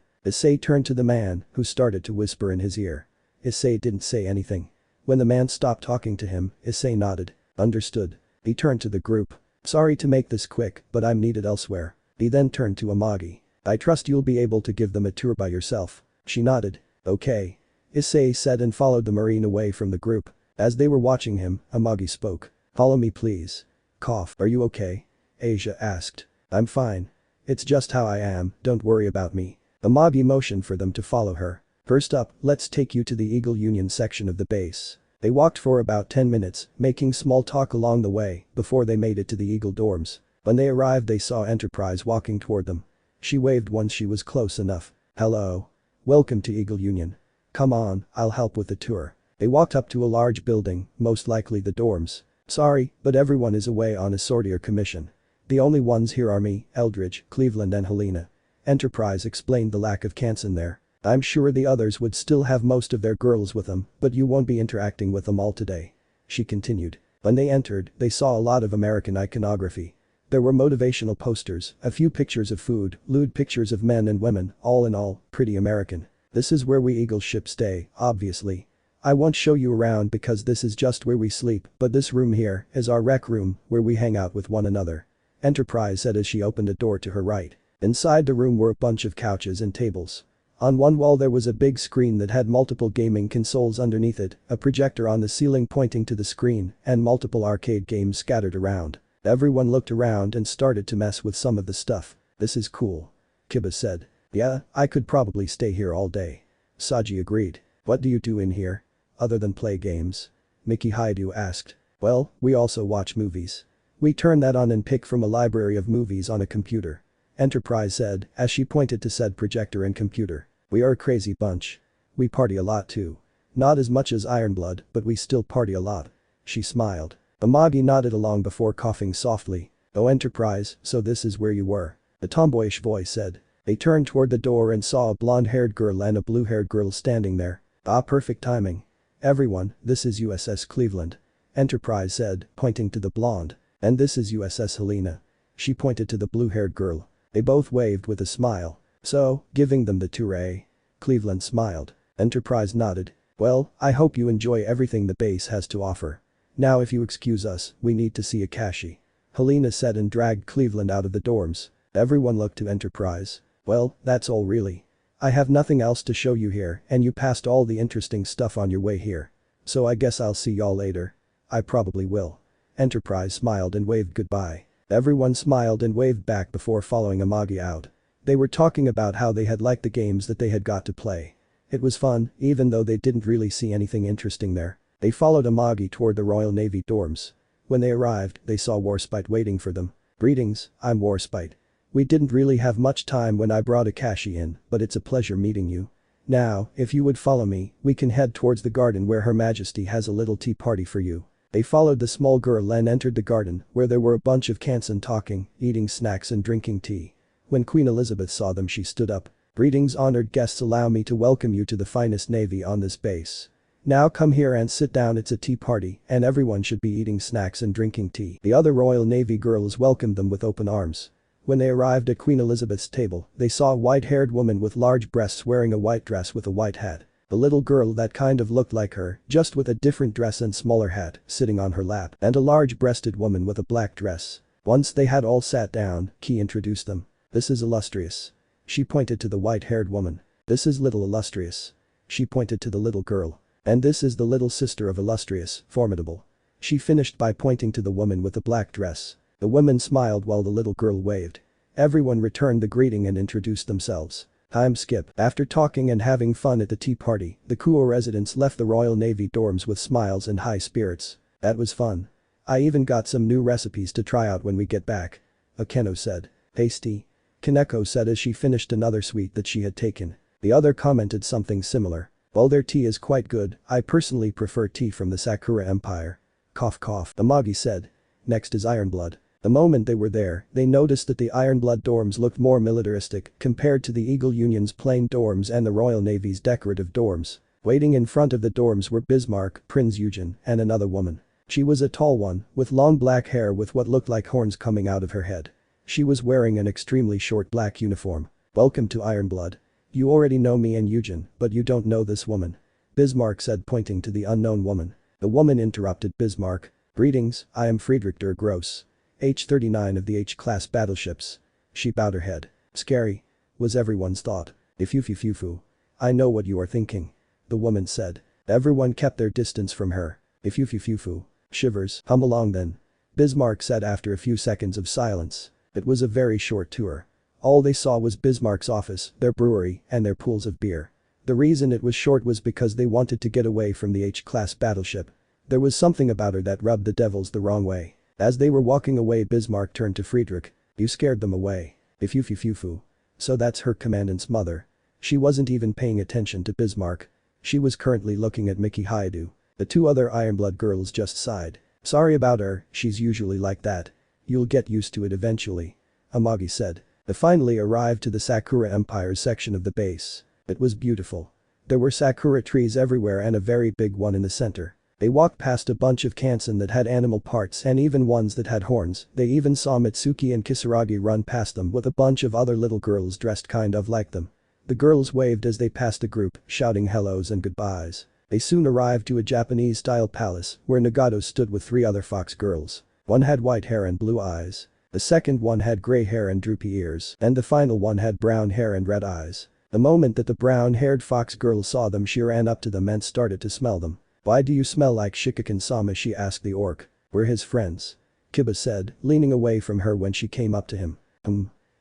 Issei turned to the man, who started to whisper in his ear. Issei didn't say anything. When the man stopped talking to him, Issei nodded. Understood. He turned to the group. Sorry to make this quick, but I'm needed elsewhere. He then turned to Amagi. I trust you'll be able to give them a tour by yourself. She nodded. Okay. Issei said and followed the Marine away from the group. As they were watching him, Amagi spoke. Follow me please. Cough. Are you okay? Asia asked. I'm fine. It's just how I am, don't worry about me. Amagi motioned for them to follow her. First up, let's take you to the Eagle Union section of the base. They walked for about 10 minutes, making small talk along the way, before they made it to the Eagle dorms. When they arrived they saw Enterprise walking toward them. She waved once she was close enough. Hello. Welcome to Eagle Union. Come on, I'll help with the tour. They walked up to a large building, most likely the dorms. Sorry, but everyone is away on a sortier commission. The only ones here are me, Eldridge, Cleveland and Helena. Enterprise explained the lack of Kansan there. I'm sure the others would still have most of their girls with them, but you won't be interacting with them all today. She continued. When they entered, they saw a lot of American iconography. There were motivational posters, a few pictures of food, lewd pictures of men and women, all in all, pretty American. This is where we Eagle ship stay, obviously. I won't show you around because this is just where we sleep, but this room here is our rec room where we hang out with one another. Enterprise said as she opened a door to her right. Inside the room were a bunch of couches and tables. On one wall there was a big screen that had multiple gaming consoles underneath it, a projector on the ceiling pointing to the screen, and multiple arcade games scattered around. Everyone looked around and started to mess with some of the stuff. This is cool. Kiba said. Yeah, I could probably stay here all day. Saji agreed. What do you do in here? Other than play games? Issei Hyoudou asked. Well, we also watch movies. We turn that on and pick from a library of movies on a computer. Enterprise said, as she pointed to said projector and computer. We are a crazy bunch. We party a lot too. Not as much as Ironblood, but we still party a lot. She smiled. Amagi nodded along before coughing softly. Oh Enterprise, so this is where you were. The tomboyish voice said. They turned toward the door and saw a blonde-haired girl and a blue-haired girl standing there. Ah, perfect timing. Everyone, this is USS Cleveland. Enterprise said, pointing to the blonde. And this is USS Helena. She pointed to the blue-haired girl. They both waved with a smile. So, giving them the tour, eh? Cleveland smiled. Enterprise nodded. Well, I hope you enjoy everything the base has to offer. Now if you excuse us, we need to see Akashi. Helena said and dragged Cleveland out of the dorms. Everyone looked to Enterprise. Well, that's all really. I have nothing else to show you here and you passed all the interesting stuff on your way here. So I guess I'll see y'all later. I probably will. Enterprise smiled and waved goodbye. Everyone smiled and waved back before following Amagi out. They were talking about how they had liked the games that they had got to play. It was fun, even though they didn't really see anything interesting there. They followed Amagi toward the Royal Navy dorms. When they arrived, they saw Warspite waiting for them. Greetings, I'm Warspite. We didn't really have much time when I brought Akashi in, but it's a pleasure meeting you. Now, if you would follow me, we can head towards the garden where Her Majesty has a little tea party for you. They followed the small girl and entered the garden where there were a bunch of Kansan talking, eating snacks and drinking tea. When Queen Elizabeth saw them she stood up. Greetings honored guests, allow me to welcome you to the finest navy on this base. Now come here and sit down, it's a tea party and everyone should be eating snacks and drinking tea. The other Royal Navy girls welcomed them with open arms. When they arrived at Queen Elizabeth's table, they saw a white-haired woman with large breasts wearing a white dress with a white hat. The little girl that kind of looked like her, just with a different dress and smaller hat, sitting on her lap, and a large-breasted woman with a black dress. Once they had all sat down, Key introduced them. This is Illustrious. She pointed to the white-haired woman. This is Little Illustrious. She pointed to the little girl. And this is the little sister of Illustrious, Formidable. She finished by pointing to the woman with the black dress. The women smiled while the little girl waved. Everyone returned the greeting and introduced themselves. Time skip. After talking and having fun at the tea party, the Kuo residents left the Royal Navy dorms with smiles and high spirits. That was fun. I even got some new recipes to try out when we get back. Akeno said. Tasty. Kaneko said as she finished another sweet that she had taken. The other commented something similar. While their tea is quite good, I personally prefer tea from the Sakura Empire. Cough cough. Amagi said. Next is Ironblood. The moment they were there, they noticed that the Ironblood dorms looked more militaristic compared to the Eagle Union's plain dorms and the Royal Navy's decorative dorms. Waiting in front of the dorms were Bismarck, Prince Eugen, and another woman. She was a tall one, with long black hair with what looked like horns coming out of her head. She was wearing an extremely short black uniform. Welcome to Ironblood. You already know me and Eugen, but you don't know this woman. Bismarck said pointing to the unknown woman. The woman interrupted Bismarck. Greetings, I am Friedrich der Gross. H-39 of the H-class battleships. She bowed her head. Scary. Was everyone's thought. Ifufufufu. I know what you are thinking. The woman said. Everyone kept their distance from her. Ifufufufu. Shivers. Hum along then. Bismarck said after a few seconds of silence. It was a very short tour. All they saw was Bismarck's office, their brewery, and their pools of beer. The reason it was short was because they wanted to get away from the H-class battleship. There was something about her that rubbed the devils the wrong way. As they were walking away, Bismarck turned to Friedrich. You scared them away. Ifufufufu. So that's her commandant's mother. She wasn't even paying attention to Bismarck. She was currently looking at Issei Hyoudou. The two other Ironblood girls just sighed. Sorry about her, she's usually like that. You'll get used to it eventually. Amagi said. They finally arrived to the Sakura Empire's section of the base. It was beautiful. There were sakura trees everywhere and a very big one in the center. They walked past a bunch of kansen that had animal parts and even ones that had horns. They even saw Mitsuki and Kisaragi run past them with a bunch of other little girls dressed kind of like them. The girls waved as they passed the group, shouting hellos and goodbyes. They soon arrived to a Japanese-style palace where Nagato stood with 3 other fox girls. One had white hair and blue eyes. The second one had gray hair and droopy ears, and the final one had brown hair and red eyes. The moment that the brown-haired fox girl saw them, she ran up to them and started to smell them. "Why do you smell like Shikakin-sama?" she asked the orc. "We're his friends," Kiba said, leaning away from her when she came up to him.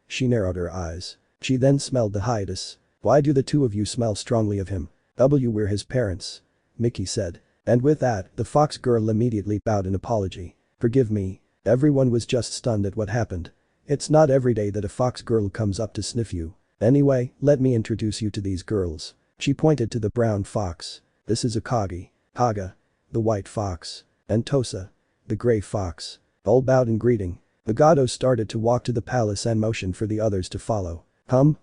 She narrowed her eyes. She then smelled the hiatus. "Why do the 2 of you smell strongly of him?" "We're his parents," Mickey said. And with that, the fox girl immediately bowed in apology. "Forgive me." Everyone was just stunned at what happened. It's not every day that a fox girl comes up to sniff you. "Anyway, let me introduce you to these girls." She pointed to the brown fox. "This is Akagi, Haga, the white fox, and Tosa, the gray fox." All bowed in greeting. Nagato started to walk to the palace and motioned for the others to follow.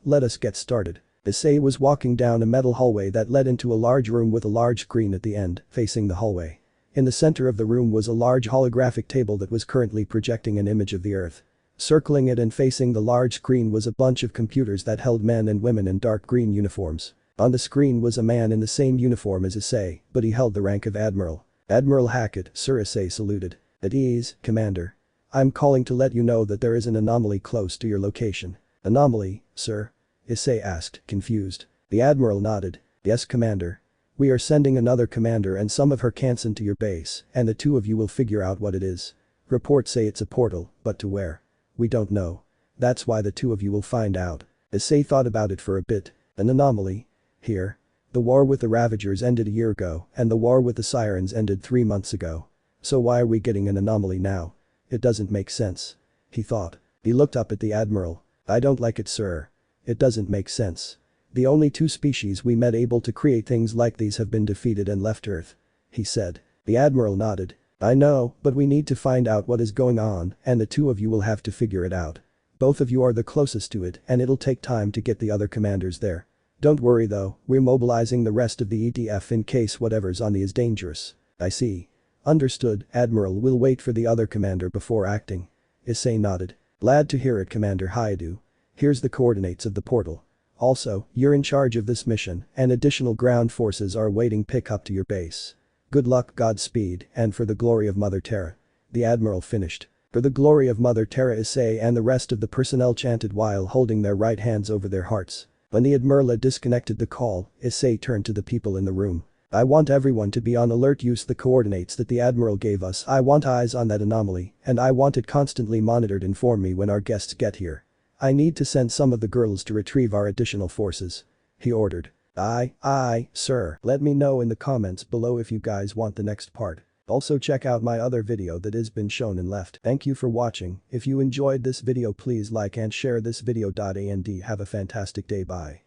Let us get started." Issei was walking down a metal hallway that led into a large room with a large screen at the end, facing the hallway. In the center of the room was a large holographic table that was currently projecting an image of the earth. Circling it and facing the large screen was a bunch of computers that held men and women in dark green uniforms. On the screen was a man in the same uniform as Issei, but he held the rank of Admiral. "Admiral Hackett, sir," Issei saluted. "At ease, Commander. I'm calling to let you know that there is an anomaly close to your location." "Anomaly, sir?" Issei asked, confused. The Admiral nodded. "Yes, Commander. We are sending another commander and some of her kansen to your base, and the 2 of you will figure out what it is. Reports say it's a portal, but to where? We don't know. That's why the 2 of you will find out." Issei thought about it for a bit. "An anomaly? Here? The war with the Ravagers ended a year ago, and the war with the Sirens ended 3 months ago. So why are we getting an anomaly now? It doesn't make sense," he thought. He looked up at the Admiral. "I don't like it, sir. It doesn't make sense. The only 2 species we met able to create things like these have been defeated and left Earth," he said. The Admiral nodded. "I know, but we need to find out what is going on, and the 2 of you will have to figure it out. Both of you are the closest to it, and it'll take time to get the other commanders there. Don't worry though, we're mobilizing the rest of the ETF in case whatever's on the is dangerous." "I see. Understood, Admiral. We'll wait for the other commander before acting." Issei nodded. "Glad to hear it, Commander Hyoudou. Here's the coordinates of the portal. Also, you're in charge of this mission, and additional ground forces are awaiting pickup to your base. Good luck, Godspeed, and for the glory of Mother Terra." The Admiral finished. "For the glory of Mother Terra," Issei and the rest of the personnel chanted while holding their right hands over their hearts. When the Admiral had disconnected the call, Issei turned to the people in the room. "I want everyone to be on alert. Use the coordinates that the Admiral gave us. I want eyes on that anomaly, and I want it constantly monitored. Inform me when our guests get here. I need to send some of the girls to retrieve our additional forces," he ordered. Aye, sir. Let me know in the comments below if you guys want the next part. Also check out my other video that has been shown and left. Thank you for watching. If you enjoyed this video, please like and share this video. And have a fantastic day. Bye.